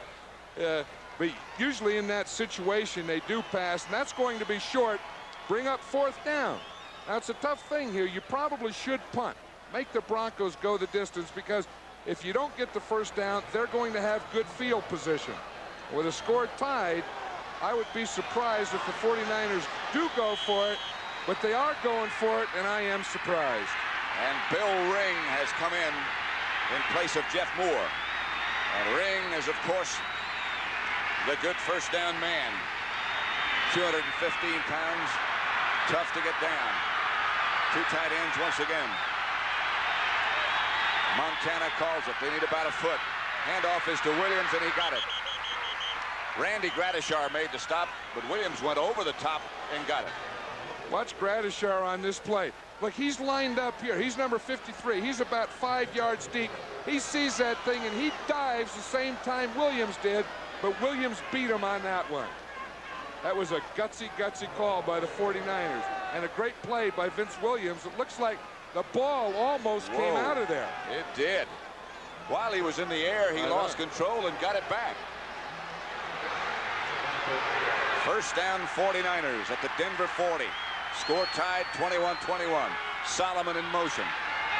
B: 2. But usually in that situation, they do pass, and that's going to be short. Bring up 4th down. Now, it's a tough thing here. You probably should punt. Make the Broncos go the distance, because if you don't get the 1st down, they're going to have good field position. With a score tied, I would be surprised if the 49ers do go for it, but they are going for it, and I am surprised.
A: And Bill Ring has come in place of Jeff Moore. And Ring is, of course, the good 1st down man. 215 pounds, tough to get down. 2 tight ends once again. Montana calls it. They need about a foot. Handoff is to Williams, and he got it. Randy Gradishar made the stop, but Williams went over the top and got it.
B: Watch Gradishar on this play. Look, he's lined up here. He's number 53. He's about 5 yards deep. He sees that thing, and he dives the same time Williams did, but Williams beat him on that one. That was a gutsy call by the 49ers, and a great play by Vince Williams. It looks like the ball almost came out of there.
A: It did. While he was in the air, he lost control and got it back. 1st down 49ers at the Denver 40. Score tied 21-21. Solomon in motion.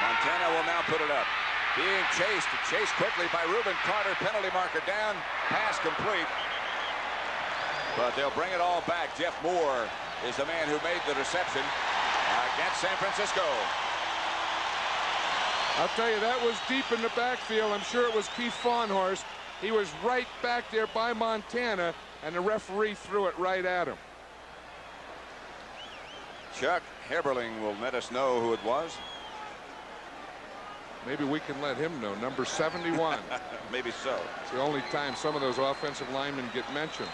A: Montana will now put it up. Being chased quickly by Reuben Carter. Penalty marker down. Pass complete. But they'll bring it all back. Jeff Moore is the man who made the reception against San Francisco.
B: I'll tell you, that was deep in the backfield. I'm sure it was Keith Fawnhorst. He was right back there by Montana, and the referee threw it right at him.
A: Chuck Heberling will let us know who it was.
B: Maybe we can let him know. Number 71.
A: Maybe so.
B: It's the only time some of those offensive linemen get mentioned.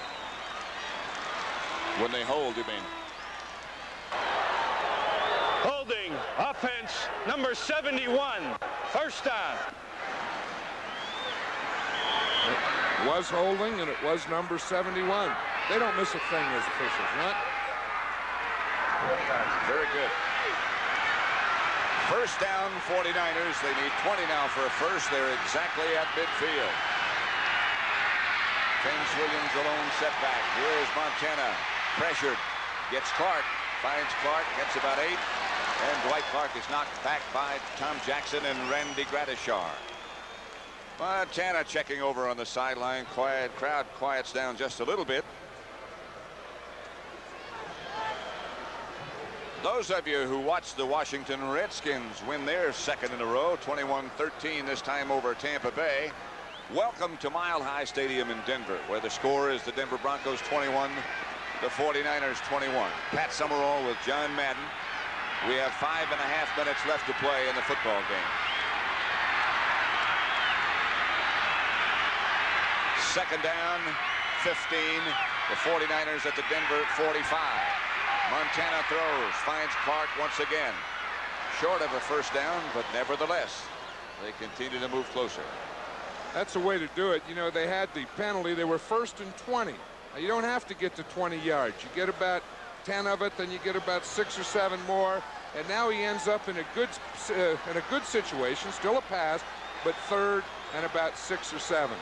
A: When they hold, you mean?
D: Holding, offense, number 71. 1st down.
B: It was holding, and it was number 71. They don't miss a thing, as officials, right?
A: Very good. 1st down 49ers. They need 20 now for a 1st. They're exactly at midfield. Vince Williams alone setback. Here's Montana. Pressured. Gets Clark. Finds Clark. Gets about 8. And Dwight Clark is knocked back by Tom Jackson and Randy Gradishar. Montana checking over on the sideline. Quiet crowd quiets down just a little bit. Those of you who watched the Washington Redskins win their second in a row, 21-13 this time over Tampa Bay. Welcome to Mile High Stadium in Denver, where the score is the Denver Broncos 21, the 49ers 21. Pat Summerall with John Madden. We have 5.5 minutes left to play in the football game. Second down, 15. The 49ers at the Denver 45. Montana throws, finds Clark once again. Short of a first down, but nevertheless, they continue to move closer.
B: That's the way to do it. You know, they had the penalty. They were 1st and 20. Now, you don't have to get to 20 yards. You get about 10 of it, then you get about 6 or 7 more. And now he ends up in a good situation, still a pass, but 3rd and about 6 or 7.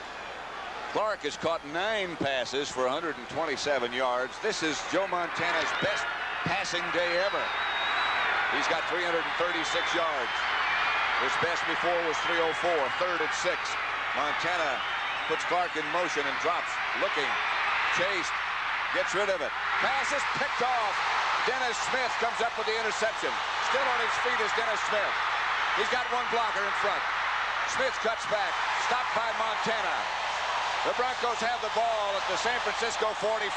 A: Clark has caught 9 passes for 127 yards. This is Joe Montana's best passing day ever. He's got 336 yards. His best before was 304, 3rd and 6. Montana puts Clark in motion and drops, looking, chased, gets rid of it. Pass is picked off. Dennis Smith comes up with the interception. Still on his feet is Dennis Smith. He's got one blocker in front. Smith cuts back, stopped by Montana. The Broncos have the ball at the San Francisco 45.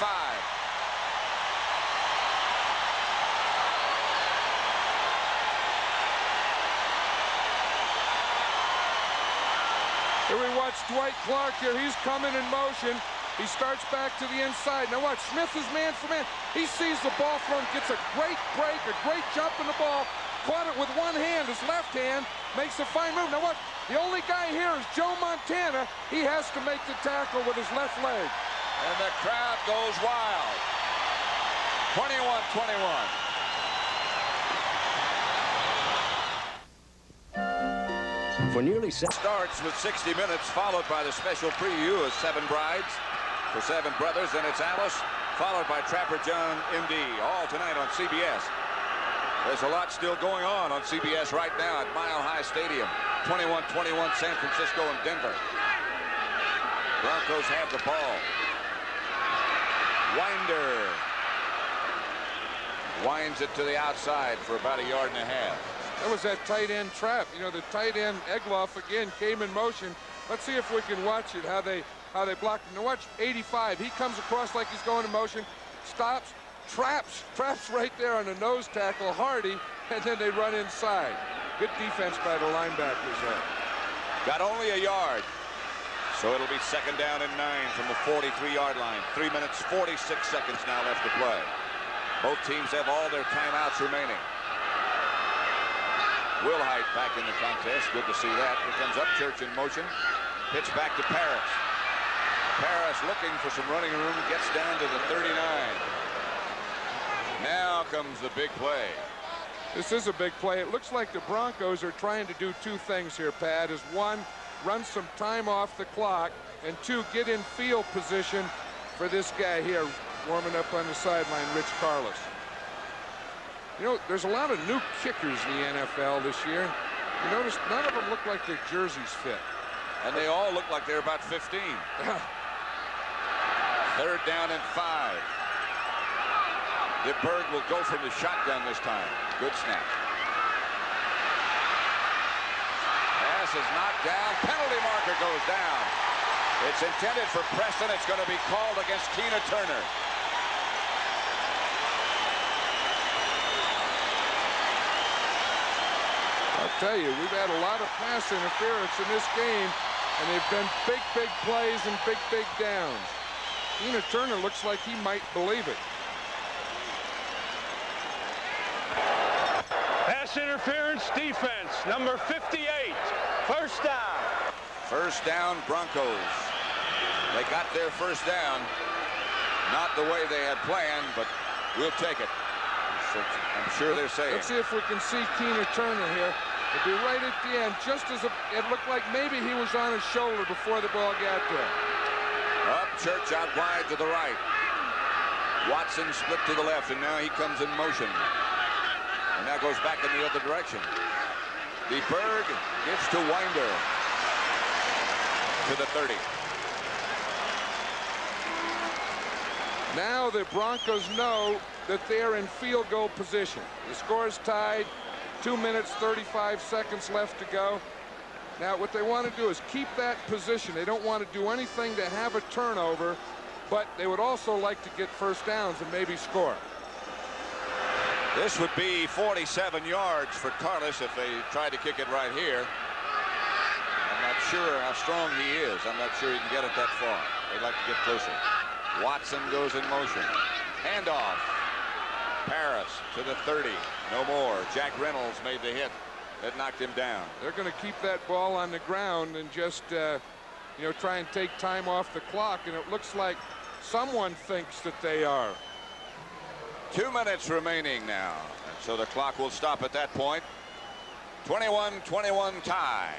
B: Here we watch Dwight Clark here. He's coming in motion. He starts back to the inside. Now watch, Smith is man for man. He sees the ball thrown, gets a great break, a great jump in the ball. Caught it with one hand, his left hand, makes a fine move. Now watch, the only guy here is Joe Montana. He has to make the tackle with his left leg.
A: And the crowd goes wild. 21-21.
M: For nearly
A: starts with 60 minutes, followed by the special preview of 7 Brides for 7 Brothers. Then it's Alice, followed by Trapper John MD, all tonight on CBS. There's a lot still going on CBS right now at Mile High Stadium. 21-21 San Francisco and Denver. Broncos have the ball. Winder winds it to the outside for about 1.5 yards.
B: That was that tight end trap. You know, the tight end Egloff again came in motion. Let's see if we can watch it, how they blocked him. Now watch 85. He comes across like he's going in motion, stops, traps right there on the nose tackle, Hardy, and then they run inside. Good defense by the linebackers there.
A: Got only 1 yard. So it'll be 2nd down and 9 from the 43-yard line. 3 minutes, 46 seconds now left to play. Both teams have all their timeouts remaining. Wilhite back in the contest. Good to see that. Here comes Upchurch in motion. Pitch back to Paris. Paris looking for some running room. Gets down to the 39. Now comes the big play.
B: This is a big play. It looks like the Broncos are trying to do 2 things here, Pat. Is 1, run some time off the clock, and 2, get in field position for this guy here warming up on the sideline, Rich Carlos. You know, there's a lot of new kickers in the NFL this year. You notice none of them look like their jerseys fit.
A: And they all look like they're about 15. 3rd down and 5. DeBerg will go from the shotgun this time. Good snap. Pass is knocked down. Penalty marker goes down. It's intended for Preston. It's going to be called against Tina Turner.
B: I'll tell you, we've had a lot of pass interference in this game, and they've been big plays and big downs. Tina Turner looks like he might believe it.
D: Pass interference defense, number 58. 1st down.
A: 1st down, Broncos. They got their 1st down. Not the way they had planned, but we'll take it. I'm sure they're saying.
B: Let's see if we can see Tina Turner here. It'll be right at the end, just as it looked like maybe he was on his shoulder before the ball got there.
A: Up Church out wide to the right. Watson split to the left, and now he comes in motion. And now goes back in the other direction. DeBerg gets to Winder to the 30.
B: Now the Broncos know that they're in field goal position. The score is tied. 2 minutes, 35 seconds left to go. Now what they want to do is keep that position. They don't want to do anything to have a turnover, but they would also like to get first downs and maybe score.
A: This would be 47 yards for Carlos if they tried to kick it right here. I'm not sure how strong he is. I'm not sure he can get it that far. They'd like to get closer. Watson goes in motion. Handoff. Paris to the 30. No more. Jack Reynolds made the hit that knocked him down.
B: They're going to keep that ball on the ground and just, you know, try and take time off the clock. And it looks like someone thinks that they are.
A: 2 minutes remaining now. And so the clock will stop at that point. 21-21 tie.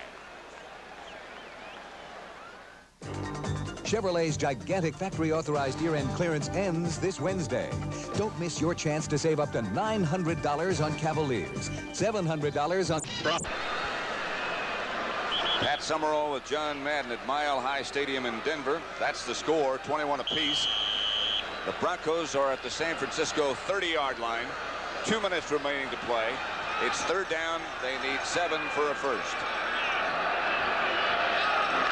N: Chevrolet's gigantic factory-authorized year-end clearance ends this Wednesday. Don't miss your chance to save up to $900 on Cavaliers, $700 on...
A: Pat Summerall with John Madden at Mile High Stadium in Denver. That's the score, 21 apiece. The Broncos are at the San Francisco 30-yard line. 2 minutes remaining to play. It's third down. They need 7 for a first.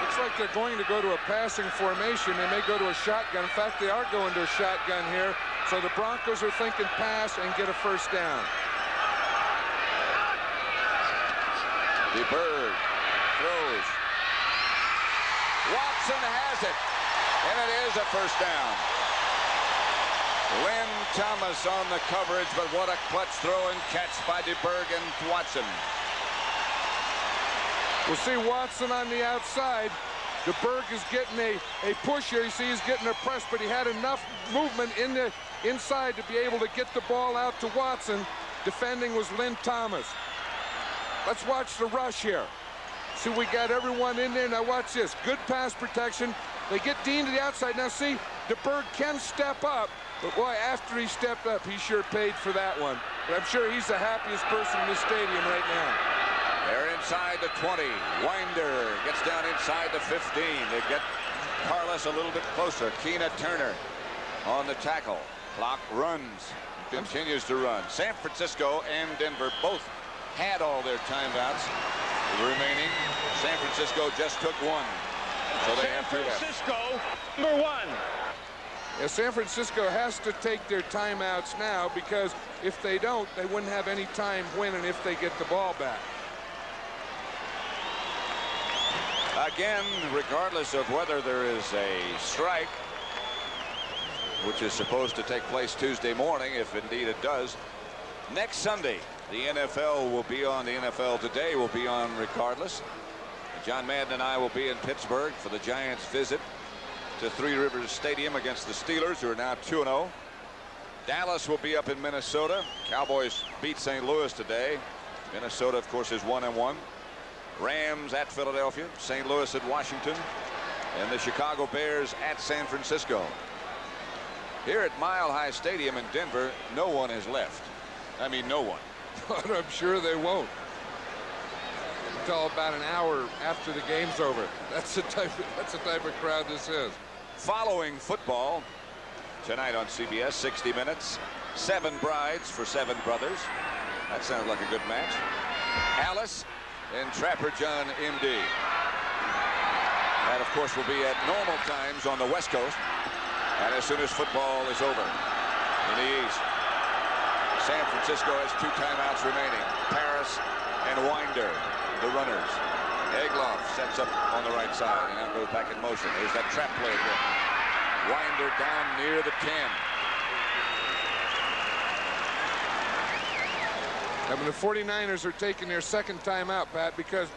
B: Looks like they're going to go to a passing formation. They may go to a shotgun. In fact, they are going to a shotgun here. So the Broncos are thinking pass and get a first down.
A: DeBerg throws. Watson has it. And it is a first down. Lynn Thomas on the coverage, but what a clutch throw and catch by DeBerg and Watson.
B: We'll see Watson on the outside. DeBerg is getting a push here. You see he's getting a press, but he had enough movement in the inside to be able to get the ball out to Watson. Defending was Lynn Thomas. Let's watch the rush here. See, we got everyone in there. Now watch this. Good pass protection. They get Dean to the outside. Now see, DeBerg can step up. But boy, after he stepped up, he sure paid for that one. But I'm sure he's the happiest person in this stadium right now.
A: They're inside the 20. Winder gets down inside the 15. They get Carlos a little bit closer. Keena Turner on the tackle. Clock runs. Continues to run. San Francisco and Denver both had all their timeouts remaining. San Francisco just took one. So they have 2 left.
D: San Francisco, number 1.
B: Yeah, San Francisco has to take their timeouts now, because if they don't, they wouldn't have any time winning if they get the ball back.
A: Again, regardless of whether there is a strike, which is supposed to take place Tuesday morning, if indeed it does, next Sunday, the NFL will be on. The NFL Today will be on regardless. John Madden and I will be in Pittsburgh for the Giants' visit to Three Rivers Stadium against the Steelers, who are now 2-0. Dallas will be up in Minnesota. Cowboys beat St. Louis today. Minnesota, of course, is 1-1. Rams at Philadelphia, St. Louis at Washington, and the Chicago Bears at San Francisco. Here at Mile High Stadium in Denver, no one has left. I mean, no one.
B: But I'm sure they won't. Until about an hour after the game's over. That's the type of crowd this is.
A: Following football tonight on CBS, 60 Minutes, 7 brides for 7 brothers. That sounds like a good match. Alice and Trapper John M.D. That, of course, will be at normal times on the West Coast. And as soon as football is over in the East, San Francisco has 2 timeouts remaining. Paris and Winder, the runners. Egloff sets up on the right side and now goes back in motion. There's that trap play again. Winder down near the 10.
B: I mean, the 49ers are taking their second timeout, Pat, because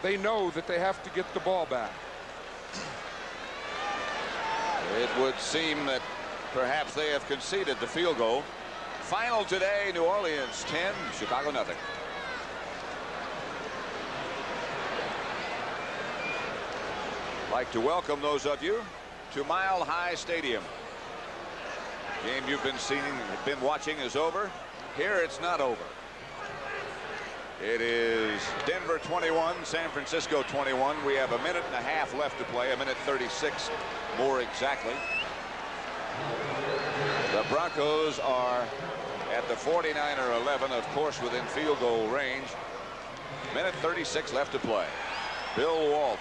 B: they know that they have to get the ball back.
A: It would seem that perhaps they have conceded the field goal. Final today, New Orleans 10, Chicago nothing. I'd like to welcome those of you to Mile High Stadium. Game you've been watching is over. Here it's not over. It is Denver 21, San Francisco 21. We have a minute and a half left to play, a minute 36 more exactly. The Broncos are at the 49er 11, of course, within field goal range. Minute 36 left to play. Bill Walsh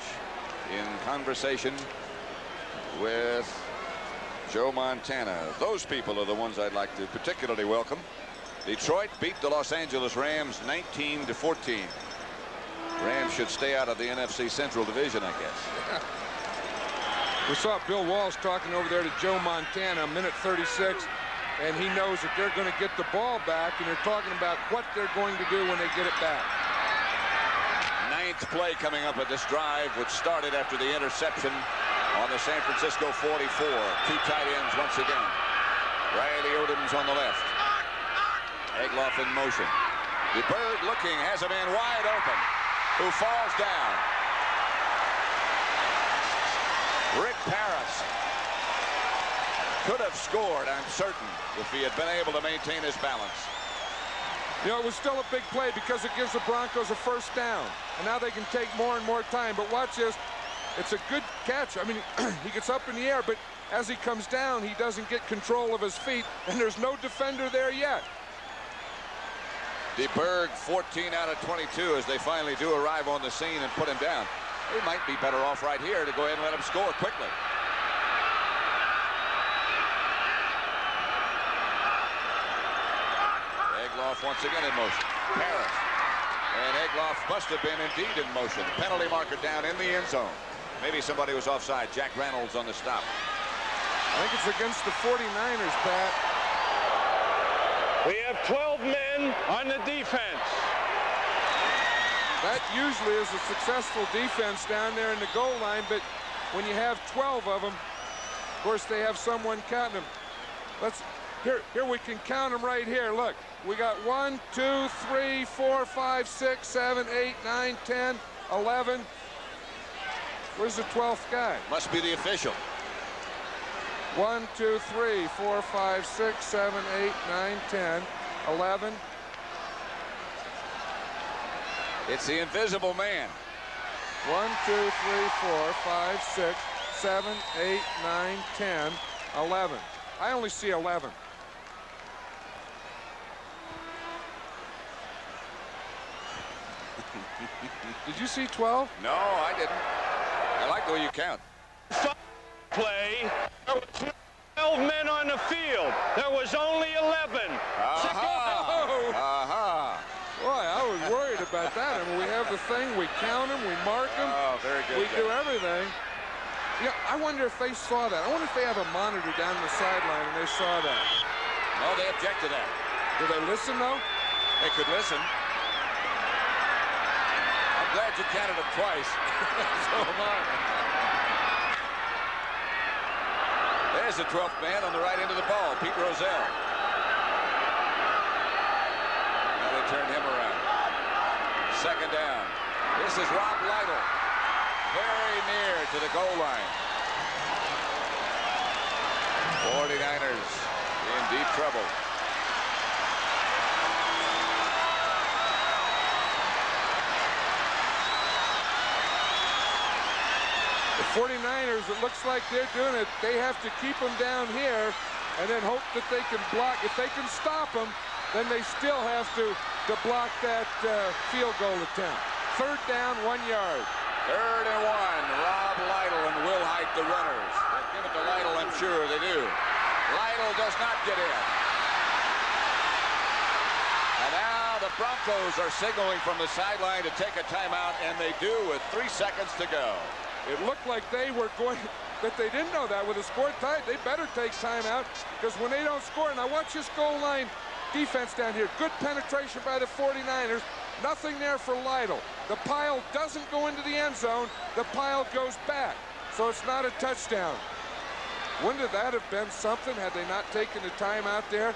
A: in conversation with Joe Montana. Those people are the ones I'd like to particularly welcome. Detroit beat the Los Angeles Rams 19-14. Rams should stay out of the NFC Central Division, I guess.
B: We saw Bill Walsh talking over there to Joe Montana, minute 36, and he knows that they're going to get the ball back, and they're talking about what they're going to do when they get it back.
A: Ninth play coming up at this drive, which started after the interception on the San Francisco 44. Two tight ends once again. Riley Odom's on the left. Egloff in motion. DeBerg looking, has a man wide open who falls down. Rick Parris could have scored, I'm certain, if he had been able to maintain his balance.
B: You know, it was still a big play because it gives the Broncos a first down. And now they can take more and more time. But watch this. It's a good catch. I mean, he gets up in the air, but as he comes down, he doesn't get control of his feet, and there's no defender there yet.
A: DeBerg 14 out of 22 as they finally do arrive on the scene and put him down. They might be better off right here to go ahead and let him score quickly. Egloff once again in motion. Parris. And Egloff must have been indeed in motion. Penalty marker down in the end zone. Maybe somebody was offside. Jack Reynolds on the stop.
B: I think it's against the 49ers, Pat.
D: We have 12 men on the defense.
B: That usually is a successful defense down there in the goal line, but when you have 12 of them, of course they have someone counting them. Here we can count them right here. Look, we got 1, 2, 3, 4, 5, 6, 7, 8, 9, 10, 11. Where's the 12th guy?
A: Must be the official.
B: 1, 2, 3, 4, 5, 6, 7, 8, 9, 10, 11.
A: It's the invisible man.
B: 1, 2, 3, 4, 5, 6, 7, 8, 9, 10, 11. I only see 11. Did you see 12?
A: No, I didn't. I like the way you count.
D: Play. There were 12 men on the field. There was only 11.
B: Boy, I was worried about that. I mean, we have the thing. We count them. We mark them.
A: Oh, very good.
B: We do everything. Yeah, I wonder if they saw that. I wonder if they have a monitor down the sideline and they saw that.
A: No, they object to that.
B: Do they listen, though?
A: They could listen. I'm glad you counted them twice. So am I. There's the 12th man on the right end of the ball, Pete Rozelle. Now they turned him around. Second down. This is Rob Lytle. Very near to the goal line. 49ers in deep trouble.
B: The 49ers, it looks like they're doing it. They have to keep them down here and then hope that they can block. If they can stop them, then they still have to block that field goal attempt. Third down, 1 yard.
A: 3rd and 1. Rob Lytle and Will Height, the runners. They give it to Lytle, I'm sure they do. Lytle does not get in. And now the Broncos are signaling from the sideline to take a timeout, and they do with 3 seconds to go.
B: It looked like they were going, but they didn't know that with a score tied. They better take timeout because when they don't score, now watch this goal line defense down here. Good penetration by the 49ers. Nothing there for Lytle. The pile doesn't go into the end zone. The pile goes back. So it's not a touchdown. Wouldn't that have been something had they not taken the timeout there?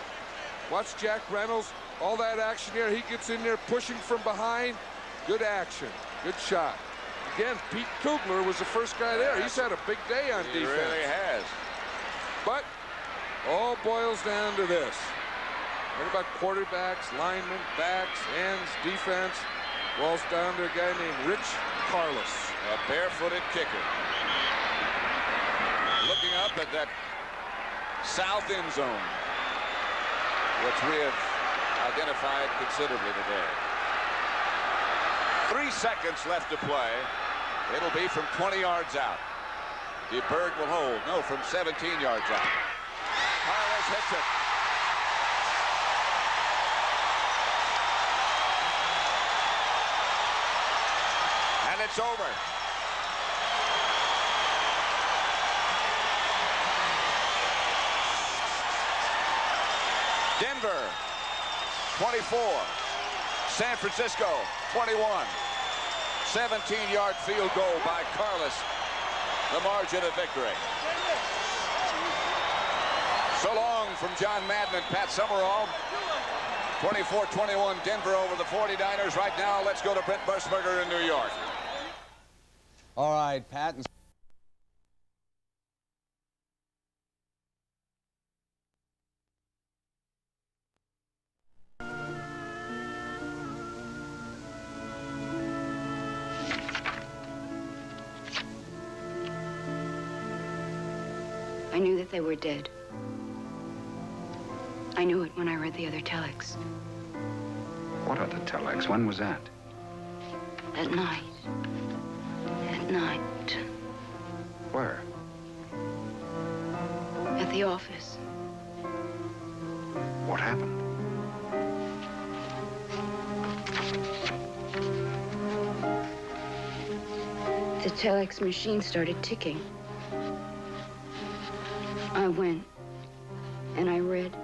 B: Watch Jack Reynolds. All that action here. He gets in there pushing from behind. Good action. Good shot. Again, Pete Kugler was the first guy there. He's had a big day on defense.
A: He really has.
B: But All boils down to this. What about quarterbacks, linemen, backs, ends, defense? Boils down to a guy named Rich Carlos.
A: A barefooted kicker. Looking up at that south end zone, which we have identified considerably today. 3 seconds left to play. It'll be from 20 yards out. The bird will hold. No, from 17 yards out. Carlos hits it. And it's over. Denver, 24. San Francisco, 21. 17-yard field goal by Carlos. The margin of victory. So long from John Madden and Pat Summerall. 24-21 Denver over the 49ers. Right now, let's go to Brent Bursberger in New York.
I: All right, Pat.
O: I knew that they were dead. I knew it when I read the other telex.
P: What other telex? When was that?
O: At night. At night.
P: Where?
O: At the office.
P: What happened?
O: The telex machine started ticking. I went and I read